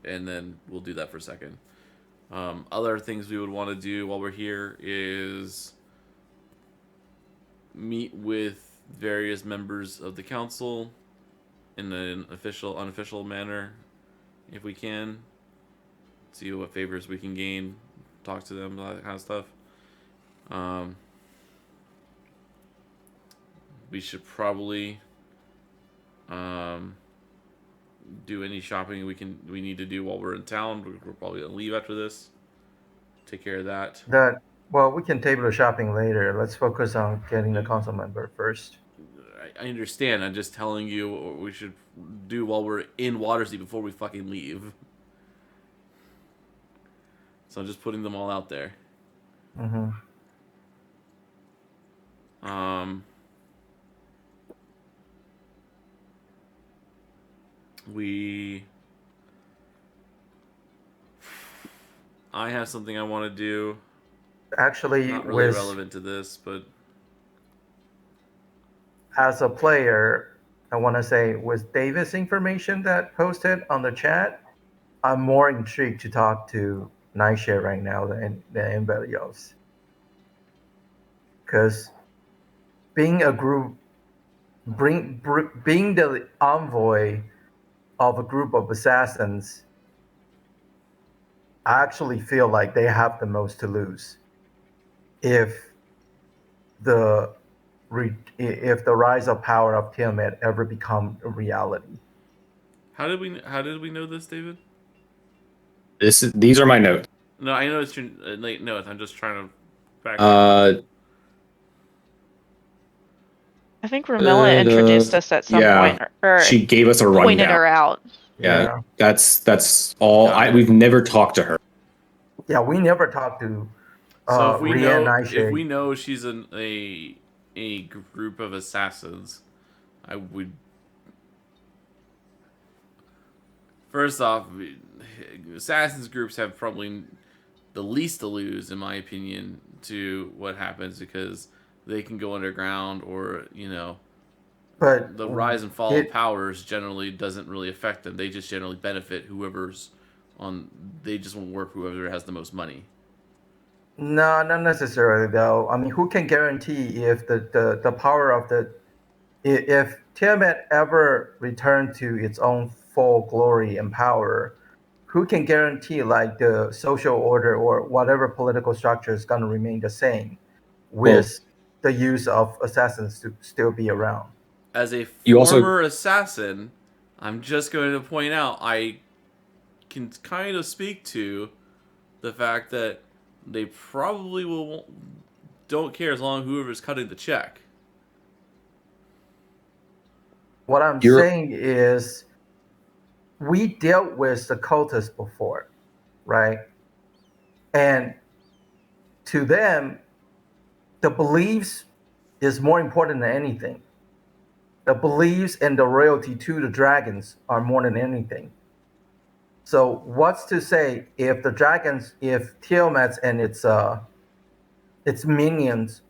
and then we'll do that for a second. Other things we would want to do while we're here is meet with various members of the council in an unofficial manner, if we can. See what favors we can gain, talk to them, that kind of stuff. We should probably do any shopping we need to do while we're in town. We're probably gonna leave after this. Take care of that. Well, we can table the shopping later. Let's focus on getting the council member first. I understand. I'm just telling you what we should do while we're in Watersea before we fucking leave. So I'm just putting them all out there. Mm-hmm. I have something I want to do. Actually, not really relevant to this, but as a player, I want to say with Davis' information that posted on the chat, I'm more intrigued to talk to Nightshare right now than anybody else. Because being a group, being the envoy of a group of assassins, I actually feel like they have the most to lose if the rise of power of Tiamat ever become a reality. How did we know this, David? These are my notes. No, I know it's your late notes. I'm just trying to back. I think Ramilla introduced us at some point, or she gave us a rundown. Pointed her out. Yeah. That's all. We've never talked to her. Yeah, we never talked to So if Re-Nightshade. we know she's a group of assassins, I would first off, assassins groups have probably the least to lose, in my opinion, to what happens because they can go underground or But the rise and fall of did powers generally doesn't really affect them. They just generally benefit whoever's on. They just won't work whoever has the most money. no, not necessarily though. I mean, who can guarantee if the power of if Tiamat ever returned to its own full glory and power, who can guarantee like the social order or whatever political structure is going to remain the same Well, with the use of assassins to still be around? As a you also former assassin, I'm just going to point out I can kind of speak to the fact that they probably don't care as long as whoever's cutting the check. What I'm you're saying is we dealt with the cultists before, right? And to them, the beliefs is more important than anything. The beliefs and the loyalty to the dragons are more than anything. So what's to say if the dragons, if Tiamat and its minions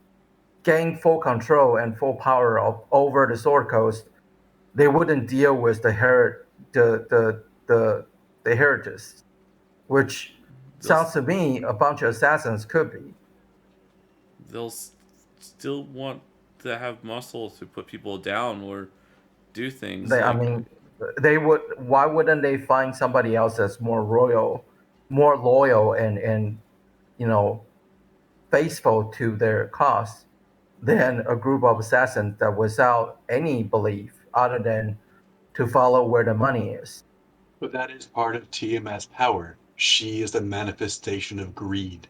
gain full control and full power over the Sword Coast, they wouldn't deal with the heretists, which They'll sounds to me a bunch of assassins could be. they'll still want to have muscle to put people down or do things I like mean, they would. Why wouldn't they find somebody else that's more loyal, and you know faithful to their cause than a group of assassins that without any belief other than to follow where the money is? But that is part of Tiamat's power. She is the manifestation of greed.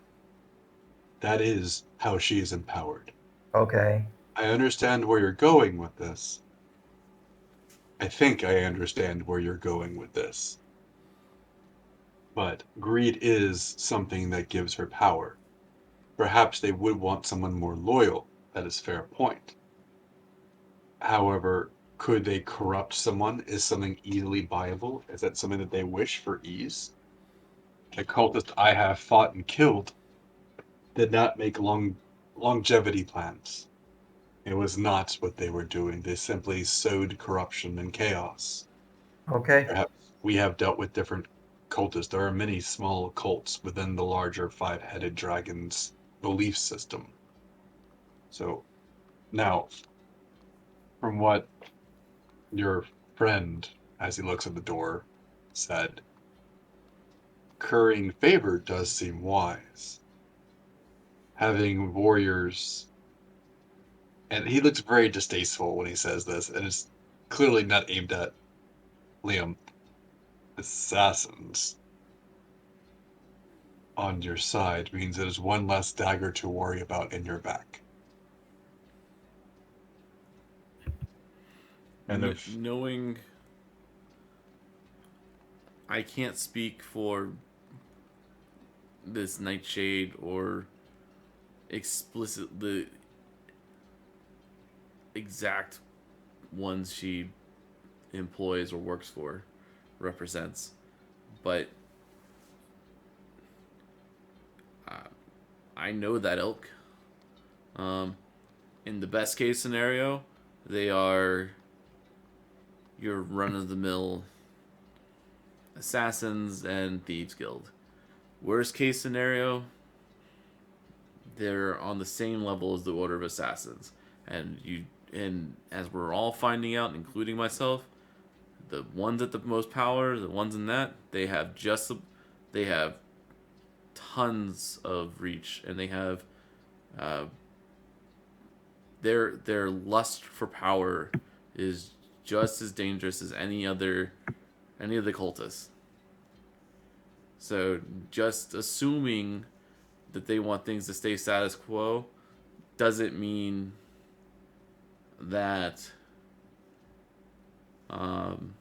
That is how she is empowered. Okay. I understand where you're going with this. I think I understand where you're going with this. But greed is something that gives her power. Perhaps they would want someone more loyal. That is a fair point. However, could they corrupt someone? Is something easily buyable? Is that something that they wish for ease? The cultist I have fought and killed did not make longevity plans. It was not what they were doing. They simply sowed corruption and chaos. Okay. Perhaps we have dealt with different cultists. There are many small cults within the larger five-headed dragon's belief system. So now, from what your friend, as he looks at the door, said, currying favor does seem wise. Having warriors, and he looks very distasteful when he says this, and it's clearly not aimed at Liam. Assassins on your side means there's one less dagger to worry about in your back. And if knowing I can't speak for this Nightshade or explicit the exact ones she employs or works for represents, but I know that ilk. In the best case scenario, they are your run of the mill assassins and thieves guild. Worst case scenario, they're on the same level as the Order of Assassins, and as we're all finding out, including myself, the ones at the most power, the ones in that, they have tons of reach, and they have uh, their lust for power is just as dangerous as any of the cultists. So just assuming that they want things to stay status quo doesn't mean that um,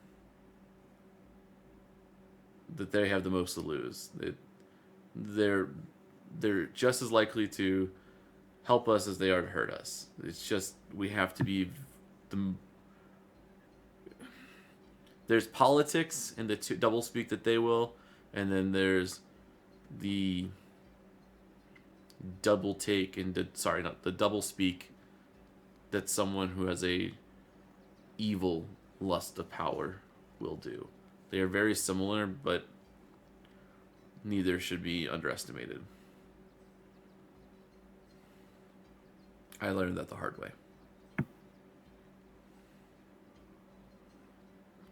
that they have the most to lose. They're they're just as likely to help us as they are to hurt us. It's just we have to be the. There's politics in the double speak that they will, and then there's the double take and not the double speak that someone who has a evil lust of power will do. They are very similar, but neither should be underestimated. I learned that the hard way.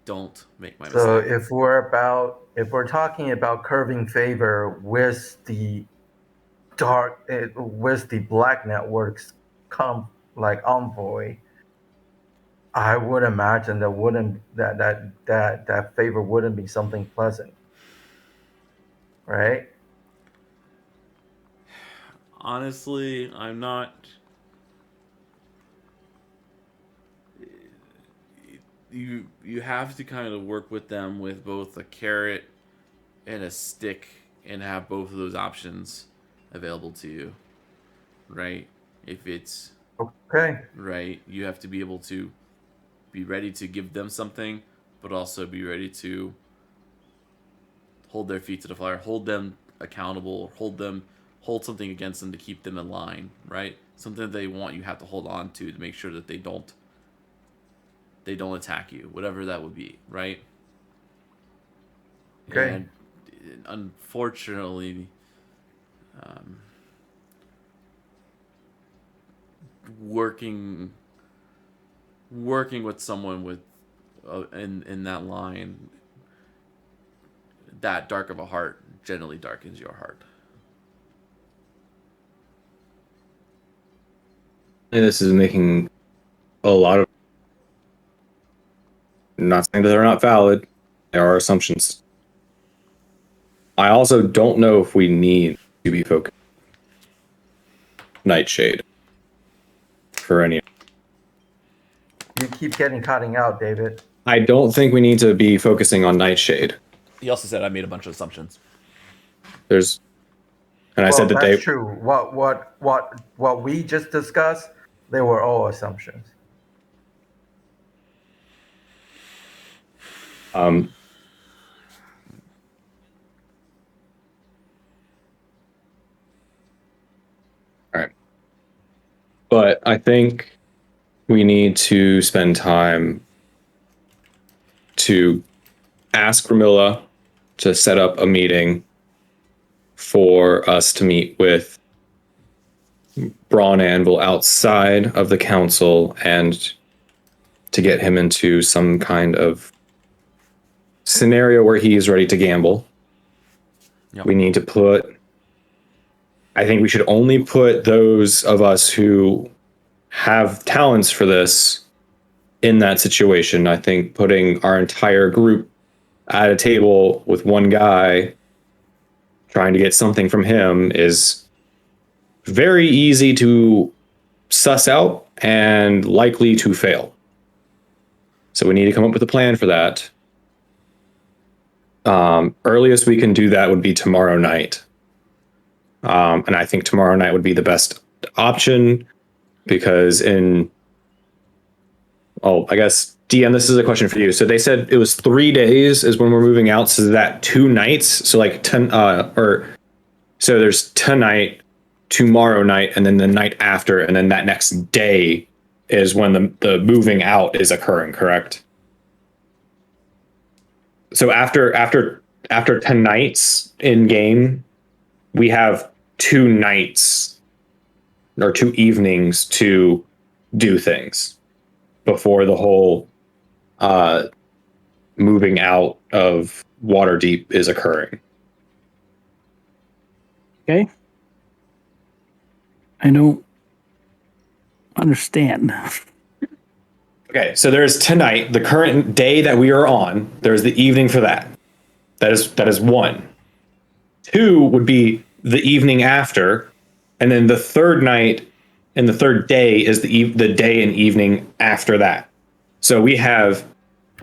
Don't make my mistake. So if we're talking about curving favor with the black networks envoy, I would imagine that favor wouldn't be something pleasant, right? Honestly, I'm not. You have to kind of work with them with both a carrot and a stick and have both of those options available to you, right? If it's okay, right, you have to be able to be ready to give them something, but also be ready to hold their feet to the fire, hold them accountable, hold something against them to keep them in line, right? Something that they want, you have to hold on to make sure that they don't attack you, whatever that would be, right? Okay. And unfortunately, working with someone with in that line, that dark of a heart generally darkens your heart. And this is making a lot of. I'm not saying that they're not valid. There are assumptions. I also don't know if we need to be focused Nightshade for any. You keep cutting out, David. I don't think we need to be focusing on Nightshade. He also said I made a bunch of assumptions. I said that that's true. What we just discussed, they were all assumptions. All right. But I think we need to spend time to ask Ramilla to set up a meeting for us to meet with Braun Anvil outside of the council and to get him into some kind of scenario where he is ready to gamble. Yep. We need to I think we should only put those of us who have talents for this in that situation. I think putting our entire group at a table with one guy trying to get something from him is very easy to suss out and likely to fail. So we need to come up with a plan for that. Earliest we can do that would be tomorrow night. And I think tomorrow night would be the best option because I guess, DM, this is a question for you. So they said it was 3 days is when we're moving out. So that 2 nights. So like 10, so there's tonight, tomorrow night, and then the night after, and then that next day is when the moving out is occurring, correct? So after 10 nights in game, we have 2 nights or 2 evenings to do things before the whole moving out of Waterdeep is occurring. Okay. I don't understand. Okay, so there's tonight, the current day that we are on, there's the evening for that. That is 1. 2 would be the evening after, and then the third night and the third day is the day and evening after that. So we have,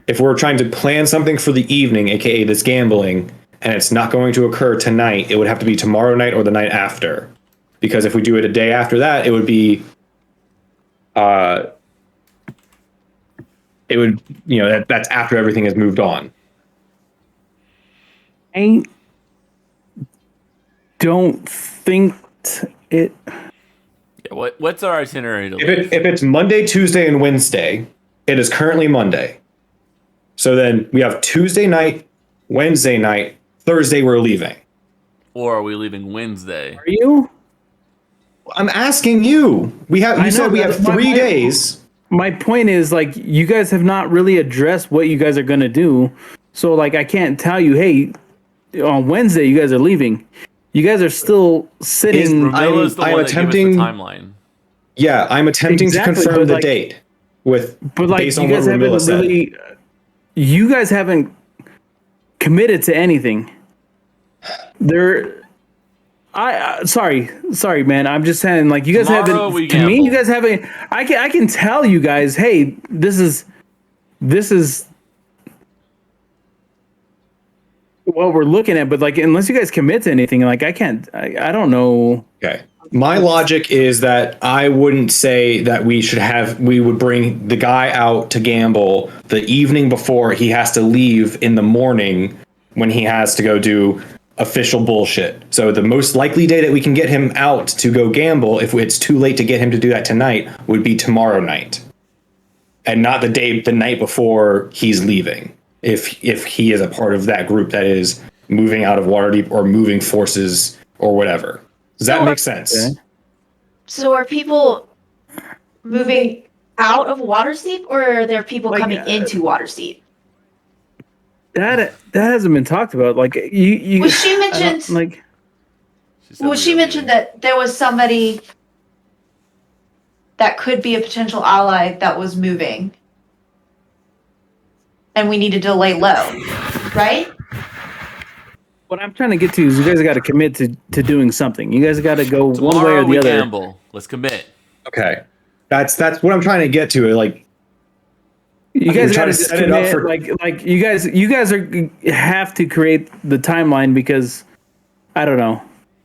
if we're trying to plan something for the evening, aka this gambling, and it's not going to occur tonight, it would have to be tomorrow night or the night after. Because if we do it a day after that, it would be, that's after everything has moved on. I don't think it. Yeah, what's our itinerary to If it's Monday, Tuesday, and Wednesday, it is currently Monday. So then we have Tuesday night, Wednesday night, Thursday we're leaving. Or are we leaving Wednesday? Are you? I'm asking you. You said we have 3 days. My point is, like, you guys have not really addressed what you guys are going to do. So, like, I can't tell you, hey, on Wednesday you guys are leaving. You guys are still sitting. I'm attempting the timeline. Yeah, I'm attempting to confirm the date based on what Ramilla said. You guys haven't committed to anything. Sorry, man. I'm just saying, like, you guys haven't. To me, you guys haven't. I can tell you guys, hey, this is what we're looking at, but like, unless you guys commit to anything, like, I don't know. Okay. My logic is that I wouldn't say that we would bring the guy out to gamble the evening before he has to leave in the morning when he has to go do official bullshit. So the most likely day that we can get him out to go gamble, if it's too late to get him to do that tonight, would be tomorrow night. And not the night before he's leaving. If he is a part of that group that is moving out of Waterdeep or moving forces or whatever. Does that make sense? Okay. So are people moving out of Waterdeep, or are there people coming into Waterdeep? That hasn't been talked about. Like, you. Well, she mentioned she mentioned that there was somebody that could be a potential ally that was moving, and we needed to lay low, right? What I'm trying to get to is you guys got to commit to doing something. You guys got to go Tomorrow one way or the other. Gamble. Let's commit. Okay, that's what I'm trying to get to. Like, you guys got to set it up for like you guys have to create the timeline, because I don't know.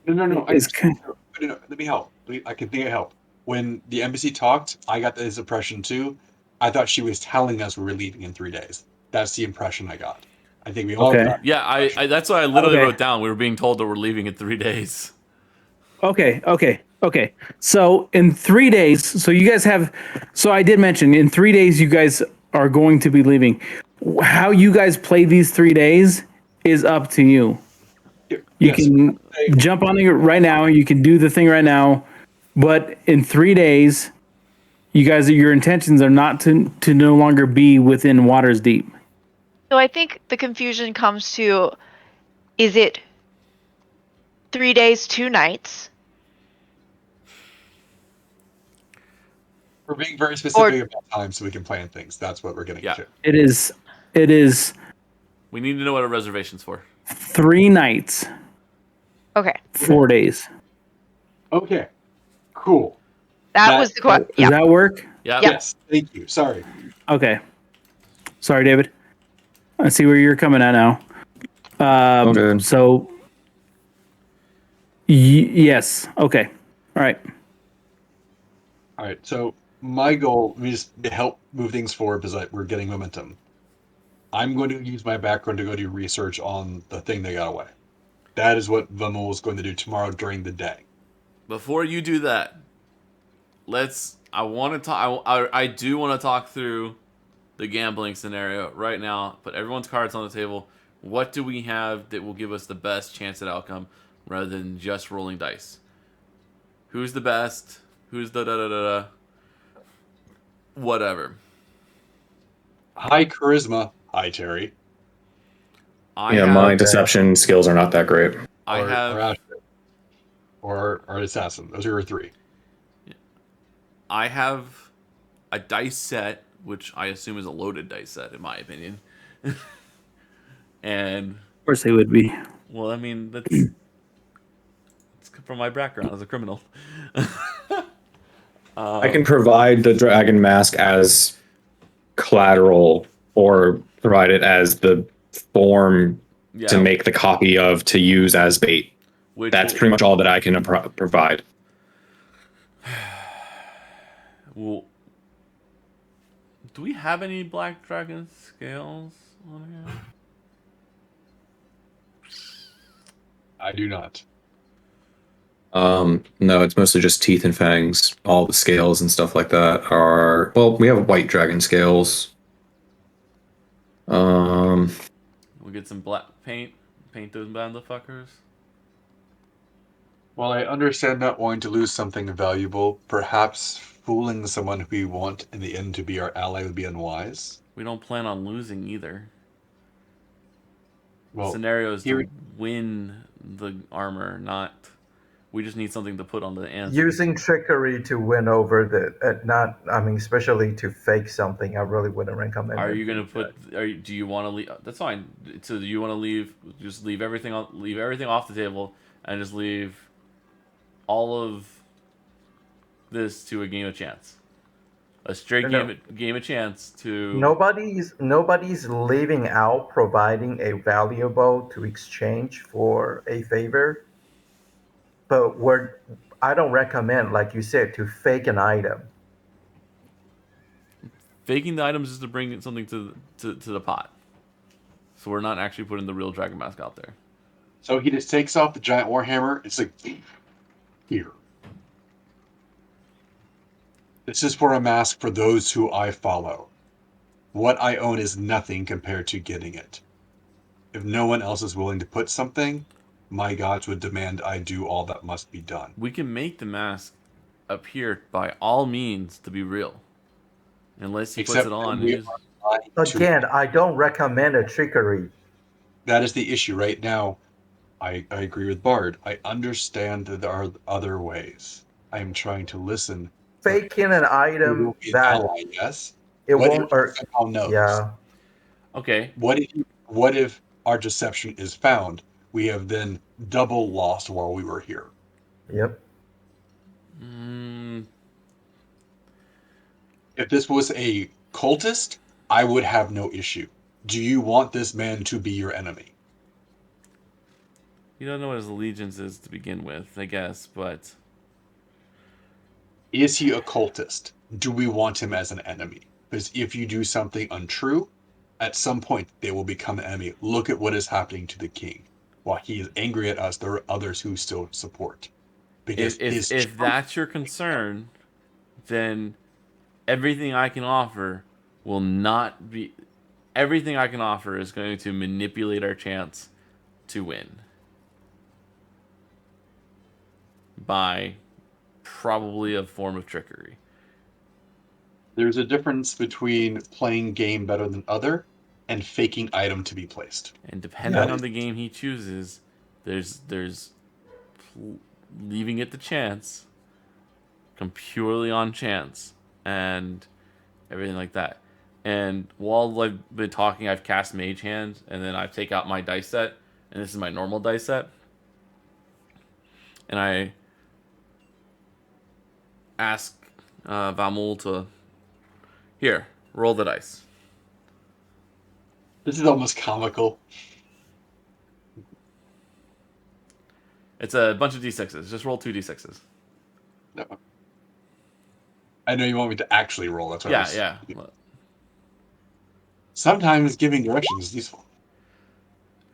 No. Let me help. I can think of help. When the embassy talked, I got this impression too. I thought she was telling us we were leaving in 3 days. That's the impression I got. I think we all got. Yeah, I that's what I literally wrote down. We were being told that we're leaving in 3 days. Okay. So in 3 days, so you guys have. So I did mention in 3 days you guys are going to be leaving. How you guys play these 3 days is up to you. You can jump on it right now. You can do the thing right now, but in 3 days, your intentions are not to no longer be within Waters Deep. So I think the confusion comes to, is it 3 days, 2 nights? We're being very specific about time so we can plan things. That's what we're getting to. It is. We need to know what a reservation's for. 3 nights. Okay. 4 days. Okay. Cool. That was the question. Does that work? Yeah. Yes. Thank you. Sorry. Okay. Sorry, David. I see where you're coming at now. Okay. So, yes. Okay. All right. All right. So my goal is to help move things forward because we're getting momentum. I'm going to use my background to go do research on the thing that got away. That is what Vamil is going to do tomorrow during the day. Before you do that, I want to talk. I do want to talk through the gambling scenario right now. Put everyone's cards on the table. What do we have that will give us the best chance at outcome rather than just rolling dice? Who's the best? Who's the whatever? High charisma. Hi, Terry. My deception skills are not that great. Or assassin. Those are your 3. I have a dice set, which I assume is a loaded dice set, in my opinion. And of course they would be. Well, I mean, that's from my background as a criminal. I can provide the dragon mask as collateral or provide it as the form to make the copy of to use as bait. That's pretty much all that I can provide. Well, do we have any black dragon scales on here? I do not. No, it's mostly just teeth and fangs. All the scales and stuff like that are, well, we have white dragon scales. We get some black paint those motherfuckers. While I understand not wanting to lose something valuable, perhaps fooling someone who we want in the end to be our ally would be unwise. We don't plan on losing either. Well, the scenario is to win the armor, not. We just need something to put on the answer. Using trickery to win over especially to fake something, I really wouldn't recommend. Are you gonna put? Do you want to leave? That's fine. So do you want to leave? Just leave everything off the table, and just leave all of this to a game of chance. A straight game of chance to. Nobody's leaving out providing a valuable to exchange for a favor. But I don't recommend, like you said, to fake an item. Faking the items is to bring something to the pot. So we're not actually putting the real dragon mask out there. So he just takes off the giant warhammer. It's like, here. This is for a mask for those who I follow. What I own is nothing compared to getting it. If no one else is willing to put something, my gods would demand I do all that must be done. We can make the mask appear by all means to be real. Unless he puts it on. Again, I don't recommend a trickery. That is the issue right now. I agree with Bard. I understand that there are other ways. I am trying to listen. Faking an item that ally, yes. It won't knows? Yeah. Okay. What if our deception is found? We have then double lost while we were here. Yep. If this was a cultist, I would have no issue. Do you want this man to be your enemy? You don't know what his allegiance is to begin with, I guess, but... Is he a cultist? Do we want him as an enemy? Because if you do something untrue, at some point they will become an enemy. Look at what is happening to the king. While he is angry at us, there are others who still support. Because if that's your concern, then everything I can offer will not be... Everything I can offer is going to manipulate our chance to win. By probably a form of trickery. There's a difference between playing game better than other and faking item to be placed. And depending on the game he chooses, there's leaving it to chance, come purely on chance, and everything like that. And while I've been talking, I've cast Mage Hand, and then I take out my dice set, and this is my normal dice set. And I ask Vamul to... Here, roll the dice. This is almost comical. It's a bunch of d6s. Just roll 2 d6s. No. I know you want me to actually roll. That's what yeah. Sometimes giving directions is useful.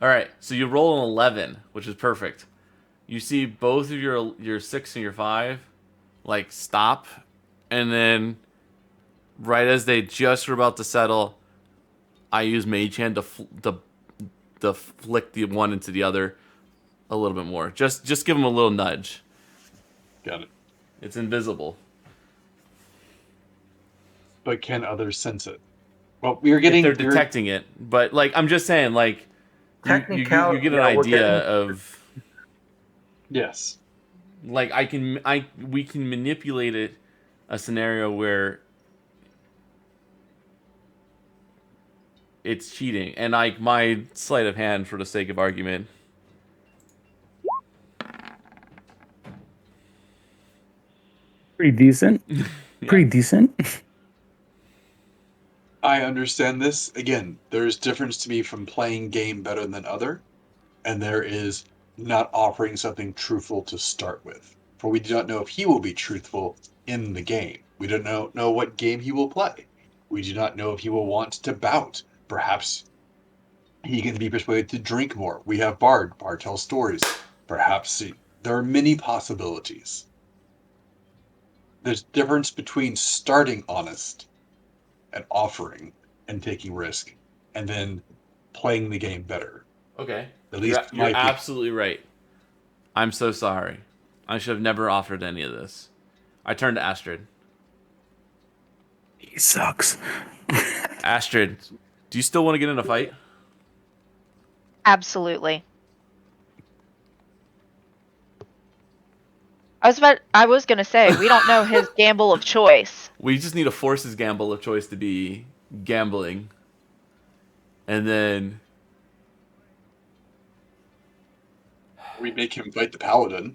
All right, so you roll an 11, which is perfect. You see both of your 6 and your 5, like, stop, and then right as they just were about to settle, I use Mage Hand to flick the one into the other a little bit more. Just give them a little nudge. Got it. It's invisible. But can others sense it? Well, we're getting... If they're detecting it, but, like, I'm just saying, like, you get an idea of... Yes. Like, we can manipulate it, a scenario where it's cheating. And, like, my sleight of hand, for the sake of argument... Pretty decent. Pretty decent. I understand this. Again, there's difference to me from playing game better than other, and there is not offering something truthful to start with. For we do not know if he will be truthful in the game. We don't know what game he will play. We do not know if he will want to bout. Perhaps he can be persuaded to drink more. We have Bard. Bard tells stories. Perhaps there are many possibilities. There's difference between starting honest and offering and taking risk, and then playing the game better. Okay. At least You're absolutely right. I'm so sorry. I should have never offered any of this. I turned to Astrid. He sucks. Astrid, do you still want to get in a fight? Absolutely. I was gonna say, we don't know his gamble of choice. We just need to force his gamble of choice to be gambling. And then we make him fight the paladin.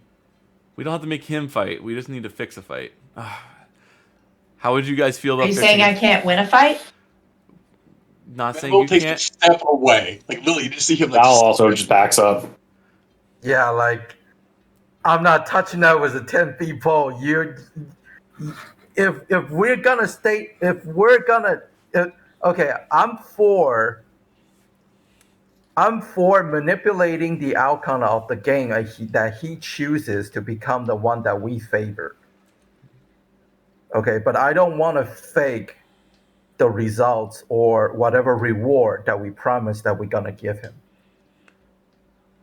We don't have to make him fight. We just need to fix a fight. How would you guys feel about Are you saying I can't win a fight? Not saying We'll you take can't. a step away. Like Lily, you just see him like Val also just backs up. Yeah, like I'm not touching that with a 10 feet pole. If we're gonna stay, okay, I'm for manipulating the outcome of the game that he chooses to become the one that we favor. Okay, but I don't want to fake the results or whatever reward that we promise that we're gonna give him.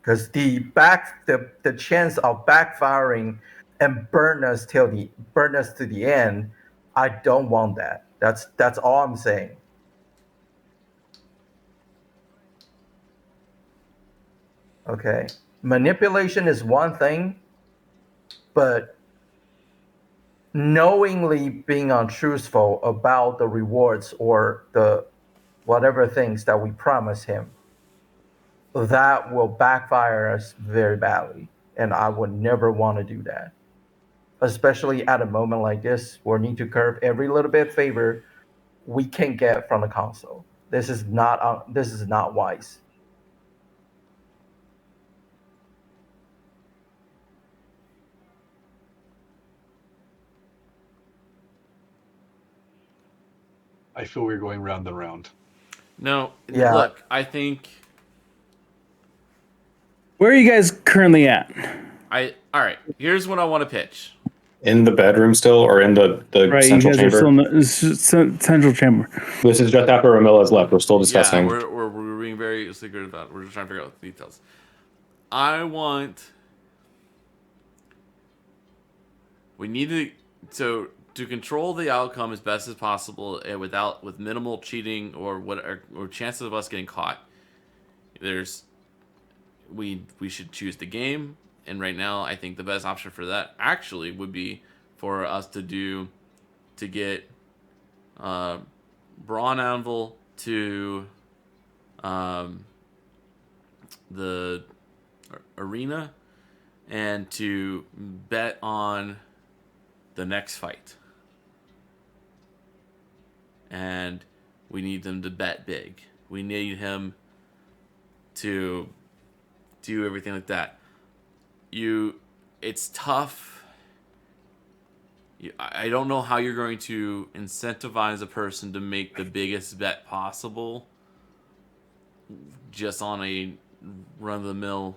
Because the chance of backfiring and burn us to the end, I don't want that. That's all I'm saying. Okay, manipulation is one thing, but knowingly being untruthful about the rewards or the whatever things that we promise him, that will backfire us very badly, and I would never want to do that, especially at a moment like this where we need to curb every little bit favor we can get from the console. This is not wise. I feel we're going round and round. No, Yeah. Look, I think. Where are you guys currently at? All right. Here's what I want to pitch. In the bedroom still, or in the Right, central you guys chamber? are still in the central chamber. This is just after Ramilla's left. We're still discussing. Yeah, we're being very secretive about it. We're just trying to figure out the details. We need to control the outcome as best as possible and with minimal cheating or chances of us getting caught. We should choose the game, and right now I think the best option for that actually would be for us to get Braun Anvil to the arena and to bet on the next fight. And we need them to bet big. We need him to do everything like that. It's tough. I don't know how you're going to incentivize a person to make the biggest bet possible just on a run-of-the-mill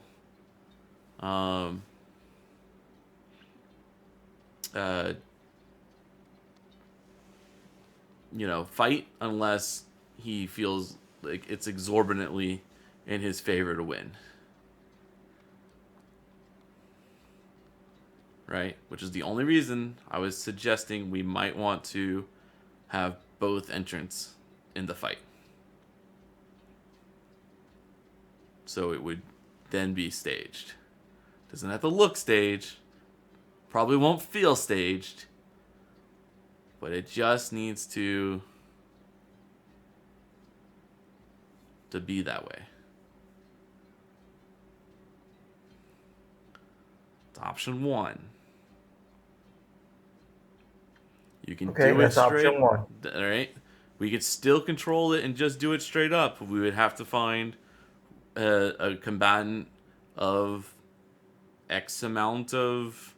fight unless he feels like it's exorbitantly in his favor to win. Right? Which is the only reason I was suggesting we might want to have both entrants in the fight. So it would then be staged. Doesn't have to look staged. Probably won't feel staged. But it just needs to be that way. It's option one. You can do it straight. Option one. All right. We could still control it and just do it straight up. We would have to find a combatant of X amount of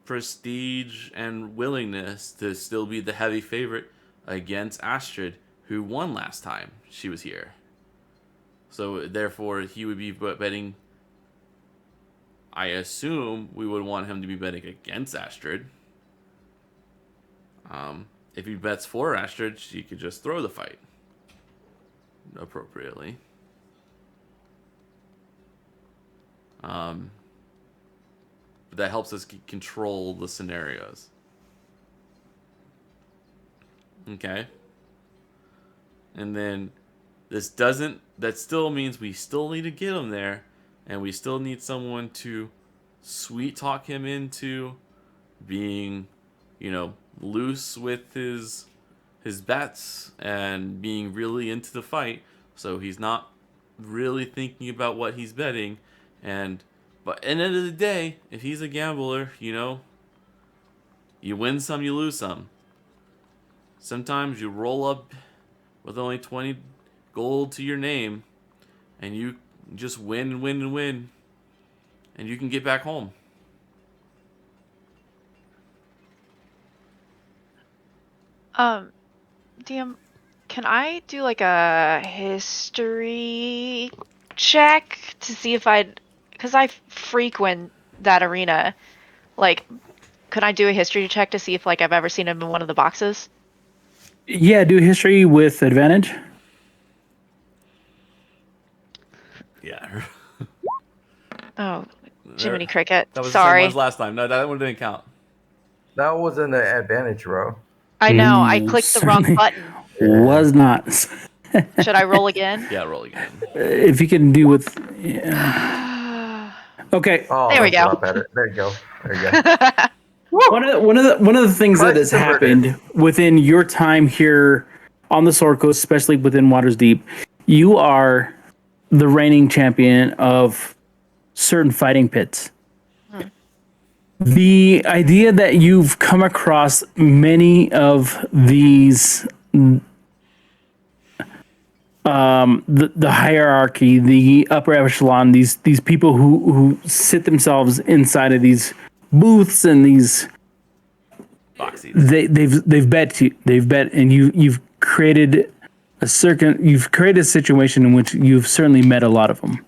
prestige and willingness to still be the heavy favorite against Astrid, who won last time she was here. So therefore, he would be betting. I assume we would want him to be betting against Astrid. If he bets for Astrid, she could just throw the fight appropriately. But that helps us control the scenarios. Okay. And then that still means we still need to get him there, and we still need someone to sweet talk him into being, loose with his bets and being really into the fight, so he's not really thinking about what he's betting. But at the end of the day, if he's a gambler, you win some, you lose some. Sometimes you roll up with only 20 gold to your name, and you just win and win and win, and you can get back home. DM, can I do like a history check to see if because I frequent that arena, like, could I do a history check to see if I've ever seen him in one of the boxes? Yeah, do history with advantage. Yeah. Oh, Jiminy Cricket. That was Sorry. the same as last time. No, that one didn't count. That wasn't an advantage row. I know. I clicked the wrong button. Was not. Should I roll again? Yeah, roll again. If you can do with. Yeah. Okay. Oh, there we go. Better. There you go. One of the things that has happened within your time here on the Sword Coast, especially within Waters Deep, you are the reigning champion of certain fighting pits. The idea that you've come across many of these, the hierarchy, the upper echelon, these people who sit themselves inside of these booths and these boxes. They've bet, and you've created a situation in which you've certainly met a lot of them.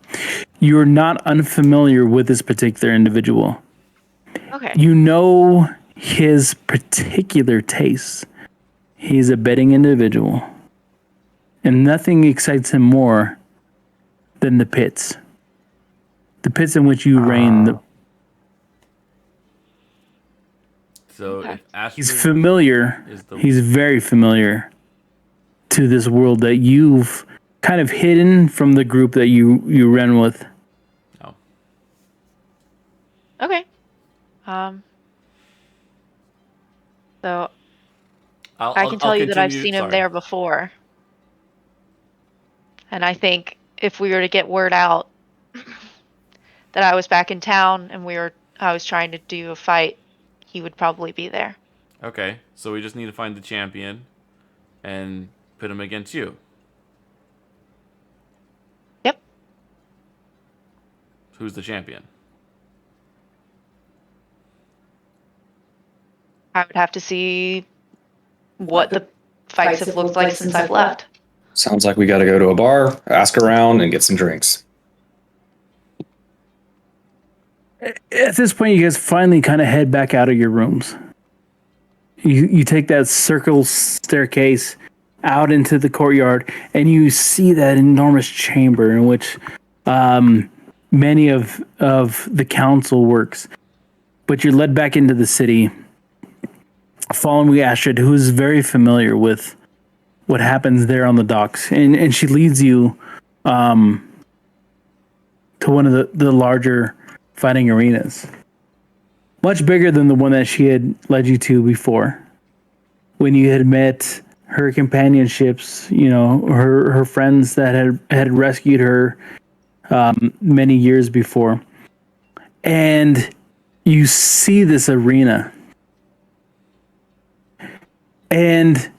You're not unfamiliar with this particular individual. Okay. You know his particular tastes. He's a betting individual, and nothing excites him more than the pits. The pits in which you reign. So if Astrid he's familiar. He's very familiar to this world that you've kind of hidden from the group that you ran with. Oh. Okay. So I can tell you that I've seen him there before. And I think if we were to get word out that I was back in town and I was trying to do a fight, he would probably be there. Okay, so we just need to find the champion and put him against you. Yep. Who's the champion? I would have to see what the fights have looked like since I've left. Sounds like we got to go to a bar, ask around, and get some drinks. At this point, you guys finally kind of head back out of your rooms. You take that circle staircase out into the courtyard, and you see that enormous chamber in which many of the council works. But you're led back into the city, following Astrid, who is very familiar with what happens there on the docks, and she leads you to one of the larger fighting arenas, much bigger than the one that she had led you to before, when you had met her companionships, her friends that had rescued her many years before. And you see this arena, and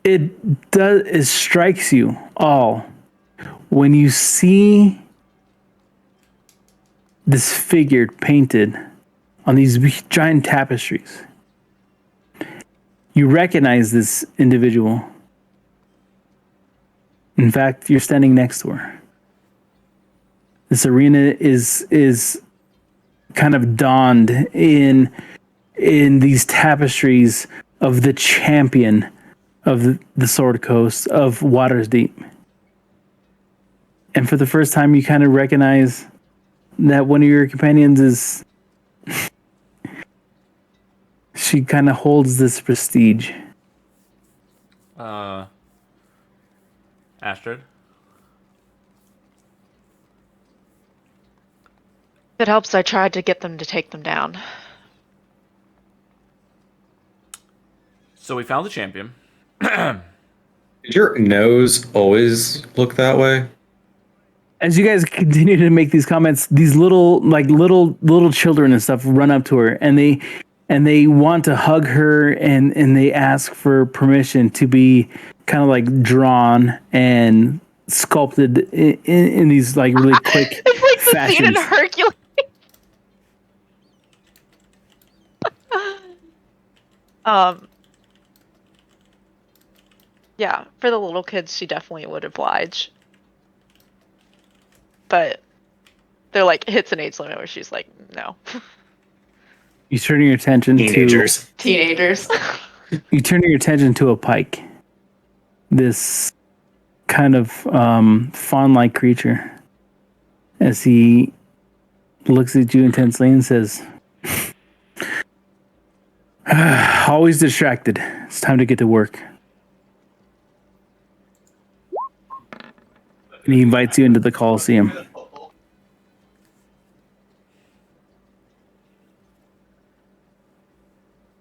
it strikes you all when you see this figure painted on these giant tapestries. You recognize this individual. In fact, you're standing next to her. This arena is kind of donned in these tapestries of the champion of the Sword Coast of Waterdeep. And for the first time, you kind of recognize that one of your companions is. She kind of holds this prestige. Astrid? If it helps, I tried to get them to take them down. So we found the champion. Did your nose always look that way? As you guys continue to make these comments, these little children and stuff run up to her, and they want to hug her, and they ask for permission to be kind of like drawn and sculpted in these like really quick it's like the fashions. scene in Hercules. Yeah, for the little kids, she definitely would oblige. But they're like, hits an age limit where she's like, no. You turn your attention Teenagers. You turn your attention to a pike. This kind of fawn-like creature. As he looks at you intensely and says, always distracted. It's time to get to work. And he invites you into the Coliseum.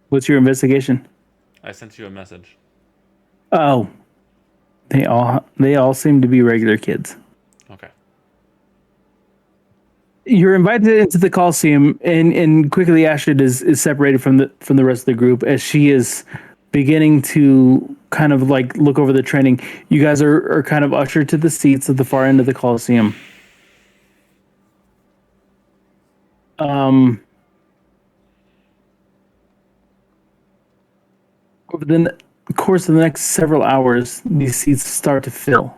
What's your investigation? I sent you a message. Oh. They all seem to be regular kids. Okay. You're invited into the Coliseum, and quickly Astrid is separated from the rest of the group as she is beginning to kind of like look over the training. You guys are kind of ushered to the seats at the far end of the Coliseum. Over the course of the next several hours, these seats start to fill.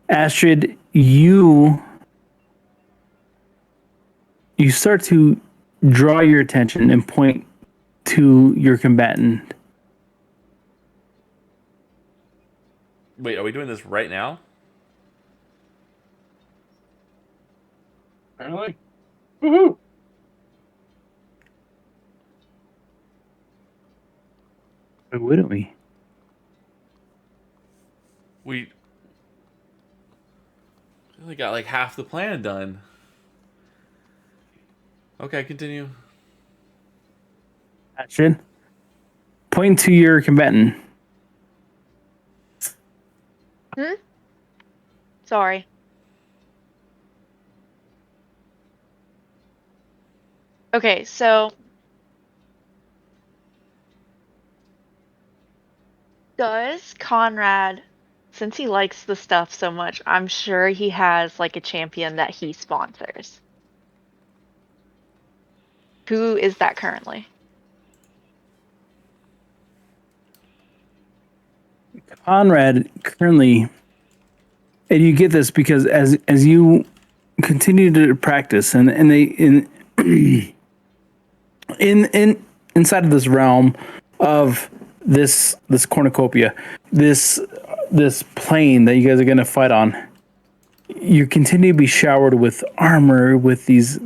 Astrid, you start to draw your attention and point to your combatant. Wait, are we doing this right now? Apparently. Woohoo! Why wouldn't we? We only got like half the plan done. Okay, continue. Astrid, point to your combatant. Sorry. Okay, so does Conrad, since he likes the stuff so much, I'm sure he has like a champion that he sponsors. Who is that currently? Conrad currently, and you get this because as you continue to practice and they in inside of this realm of this cornucopia, this plane that you guys are going to fight on, you continue to be showered with armor, with these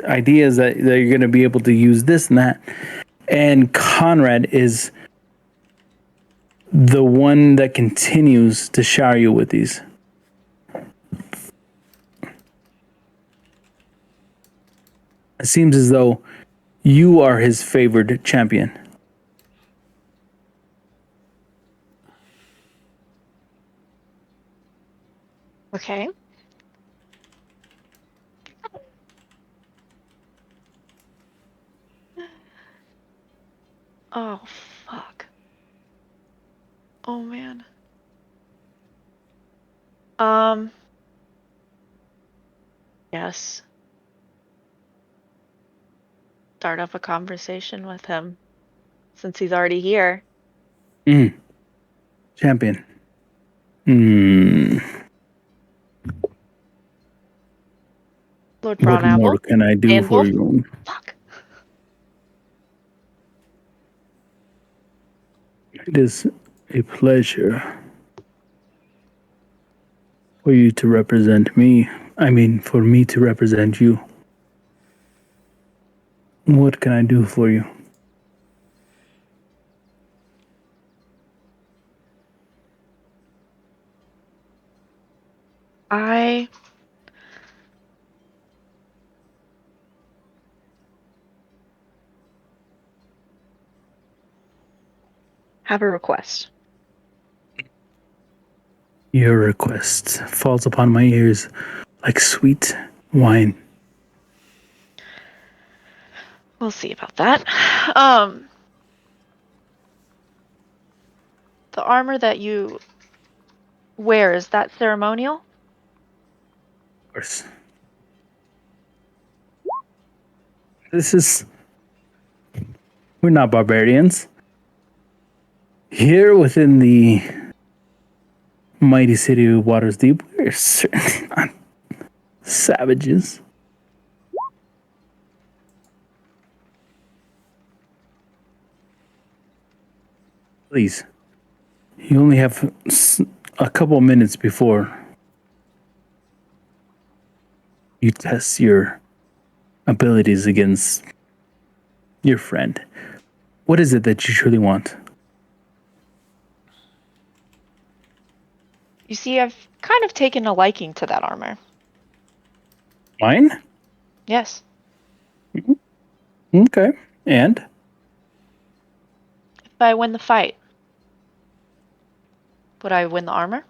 ideas that you're going to be able to use this and that. And Conrad is the one that continues to shower you with these. It seems as though you are his favored champion. Okay. Oh, fuck. Oh man. Yes. Start up a conversation with him since he's already here. Champion. Lord What Brownapple. more can I do for you? Fuck. It is a pleasure for you to represent me. I mean, for me to represent you. What can I do for you? I have a request. Your request falls upon my ears like sweet wine. We'll see about that. The armor that you wear, is that ceremonial? Of course. We're not barbarians. Here within the mighty city of Waters Deep, we're certainly not savages. Please, you only have a couple minutes before you test your abilities against your friend. What is it that you truly want? You see, I've kind of taken a liking to that armor. Mine? Yes. Okay. And? If I win the fight, would I win the armor?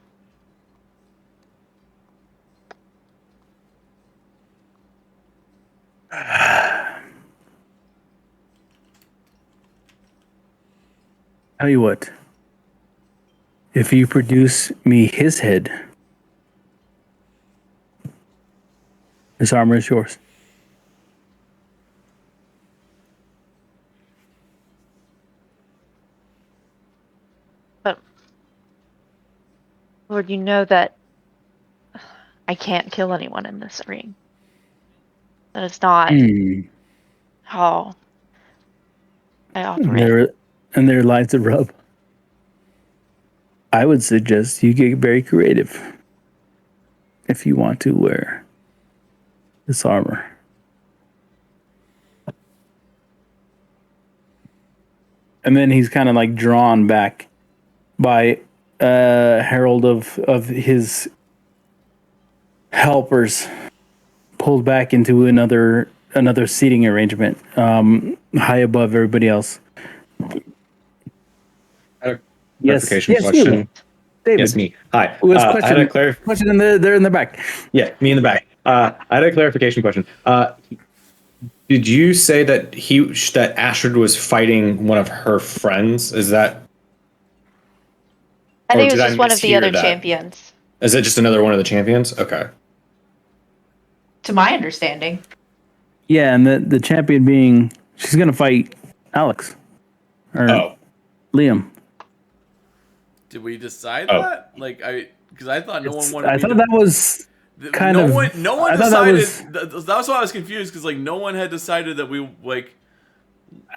Tell you what. If you produce me his head, this armor is yours. But, Lord, you know that I can't kill anyone in this ring. That is not how I operate. And there lies the rub. I would suggest you get very creative if you want to wear this armor. And then he's kind of like drawn back by herald of his helpers, pulled back into another seating arrangement, high above everybody else. Clarification yes, question. You. David. Yes, me. Hi. I had a question they're in the back. Yeah, me in the back. I had a clarification question. Did you say that that Astrid was fighting one of her friends? Is that? I think it was just one of the other champions. Is it just another one of the champions? Okay. To my understanding. Yeah, and the champion being she's gonna fight Alex or Liam. Did we decide that? Like because I thought no one wanted. I thought that was kind of. No one decided. That's why I was confused because like no one had decided that we like.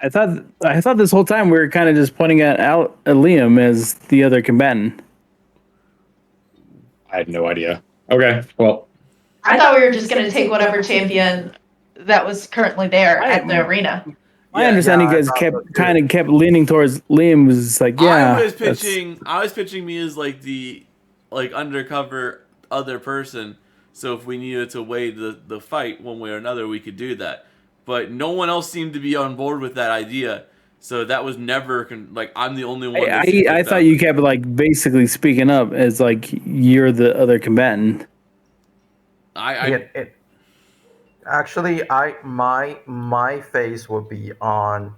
I thought this whole time we were kind of just pointing at Liam as the other combatant. I had no idea. Okay, well. I thought we were just going to take whatever champion that was currently there at the arena. My understanding is kept leaning towards Liam. Was like, yeah. I was pitching me as like the undercover other person. So if we needed to weigh the fight one way or another, we could do that. But no one else seemed to be on board with that idea. So that was never I'm the only one. I thought you kept like basically speaking up as like you're the other combatant. Actually, my face would be on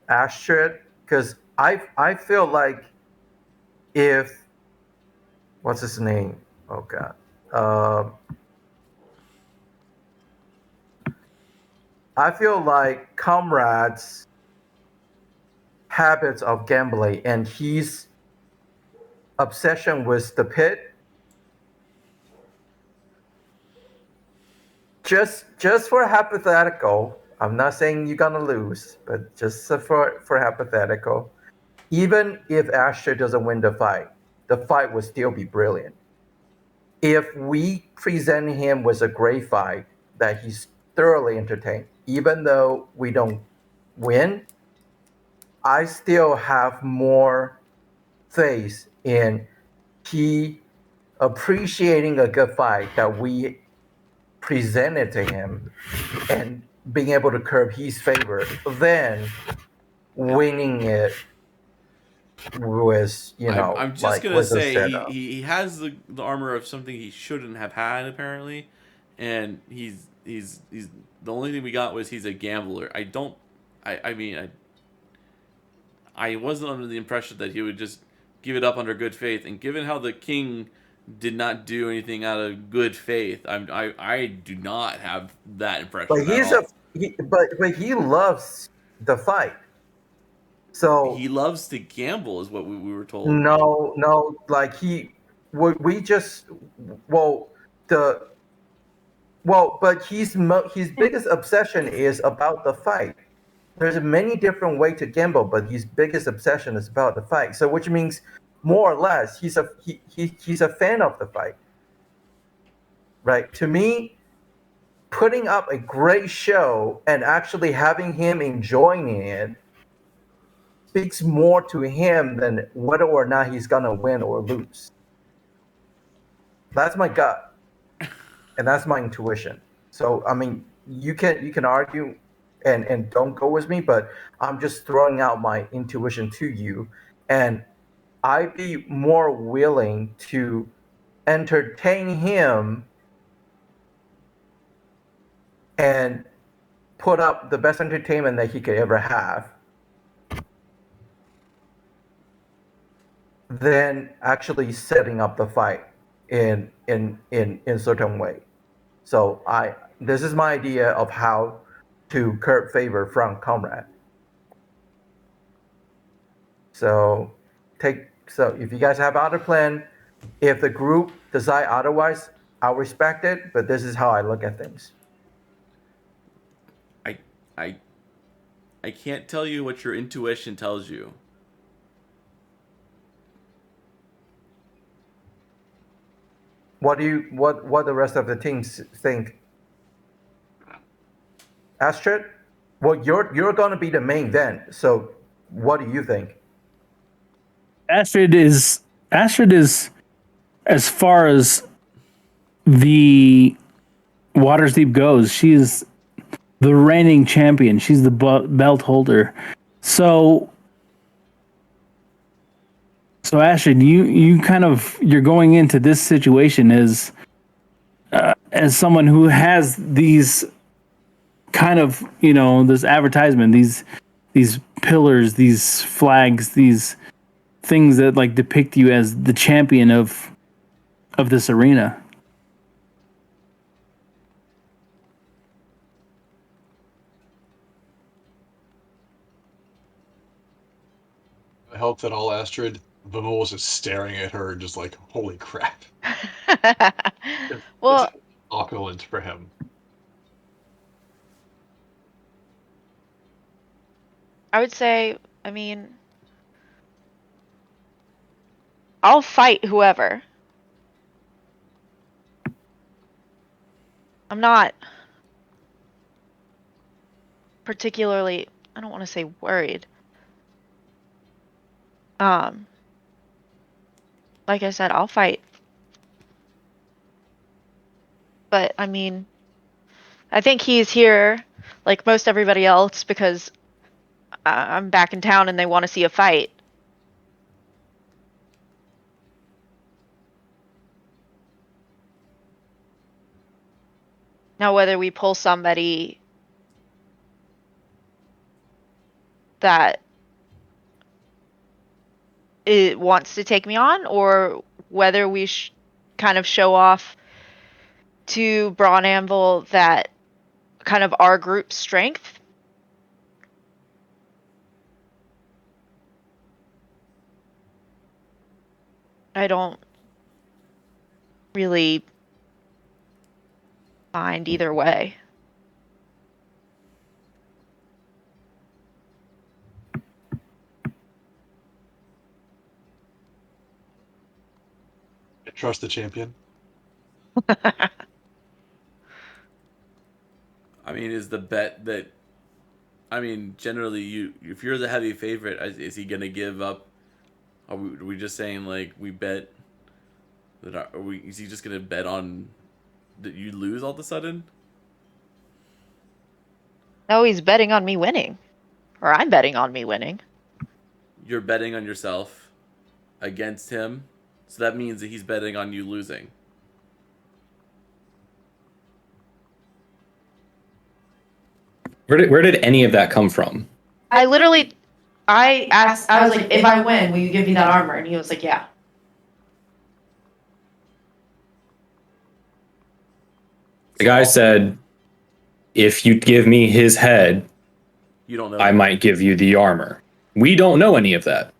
Astrid because I feel like if what's his name? Oh God. I feel like Comrade's habits of gambling and his obsession with the pit, just for hypothetical, I'm not saying you're gonna lose, but just for hypothetical, even if Asher doesn't win the fight would still be brilliant. If we present him with a great fight that he's thoroughly entertained, even though we don't win, I still have more faith in he appreciating a good fight that we presented to him and being able to curb his favor than winning it with I'm just like gonna with a say setup. he has the armor of something he shouldn't have had apparently, and he's the only thing we got was he's a gambler. I mean I wasn't under the impression that he would just give it up under good faith, and given how the king did not do anything out of good faith, I do not have that But impression at he's a all. but he loves the fight. So He loves to gamble, is what we were told. no, like we just well the but his biggest obsession is about the fight. There's many different way to gamble, but his biggest obsession is about the fight. So which means more or less he's a fan of the fight, right? To me, putting up a great show and actually having him enjoying it speaks more to him than whether or not he's gonna win or lose. That's my gut, and that's my intuition. So I mean, you can argue and don't go with me, but I'm just throwing out my intuition to you, and I'd be more willing to entertain him and put up the best entertainment that he could ever have than actually setting up the fight in certain way. So this is my idea of how to curb favor from Comrade. So so if you guys have other plan, if the group decide otherwise, I'll respect it. But this is how I look at things. I I I can't tell you what your intuition tells you. What the rest of the teams think? Astrid? Well, you're gonna be the main event. So what do you think? Astrid is as far as the Waters Deep goes. She's the reigning champion. She's the belt holder. So Astrid, you kind of you're going into this situation as someone who has these kind of this advertisement, these pillars, these flags, these things that like depict you as the champion of this arena. I hope that all Astrid Vimal was just staring at her, just like, holy crap. Well, It's opulent for him. I would say, I mean, I'll fight whoever. I'm not particularly, I don't want to say worried. Like I said, I'll fight. But I mean, I think he's here like most everybody else because I'm back in town and they want to see a fight. Now, whether we pull somebody that it wants to take me on, or whether we kind of show off to Braun Anvil that kind of our group's strength. I don't really mind either way. Trust the champion. I mean, is the bet that, I mean, generally, if you're the heavy favorite, is he gonna give up? Are we just saying like we bet that? Is he just gonna bet on that you lose all of a sudden? No, he's betting on me winning, or I'm betting on me winning. You're betting on yourself against him, so that means that he's betting on you losing. Where did any of that come from? I asked, I was like, if I win, will you give me that armor? And he was like, yeah. The guy said, if you give me his head, you don't know. I might give you the armor. We don't know any of that.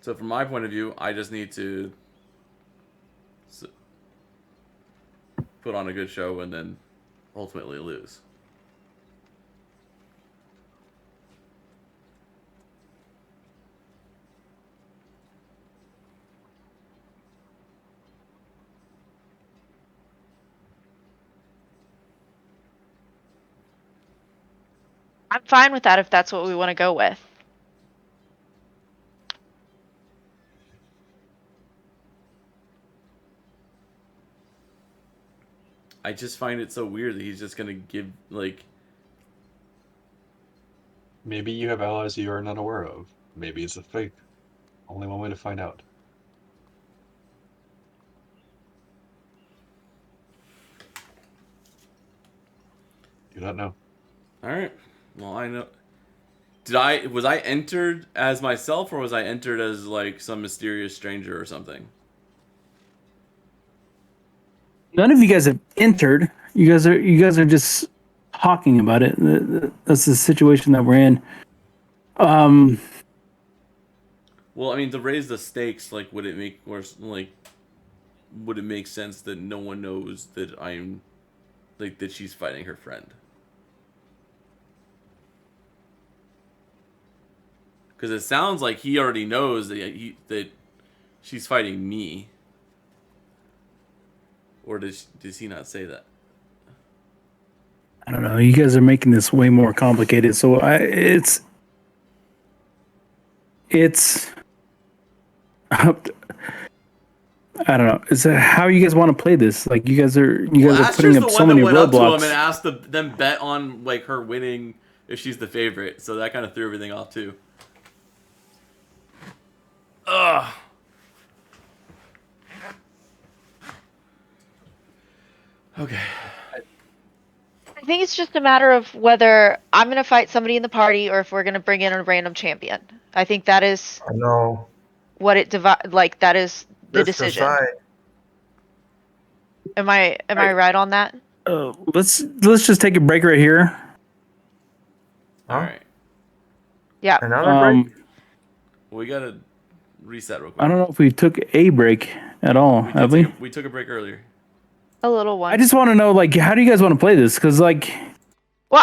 So from my point of view, I just need to put on a good show and then ultimately lose. I'm fine with that if that's what we want to go with. I just find it so weird that he's just gonna give, like... Maybe you have allies you are not aware of. Maybe it's a fake. Only one way to find out. Do not know. Alright. Well, I know... Was I entered as myself, or was I entered as, like, some mysterious stranger or something? None of you guys have entered. You guys are just talking about it. That's the situation that we're in. Well, I mean, to raise the stakes, like, would it make sense that no one knows that I'm, like, that she's fighting her friend? Because it sounds like he already knows that she's fighting me. Or does he not say that? I don't know. You guys are making this way more complicated. So it's I don't know. It's how you guys want to play this. Like you guys are putting up so many roadblocks. To him and asked them bet on like her winning if she's the favorite. So that kind of threw everything off too. Ugh. Okay. I think it's just a matter of whether I'm going to fight somebody in the party or if we're going to bring in a random champion. I think that is what it that is the decision. Am I right on that? Let's just take a break right here. All right. Yeah. Another break? We got to reset real quick. I don't know if we took a break at all. Have we? We took a break earlier. A little one. I just want to know, like, how do you guys want to play this? Because, like... Well,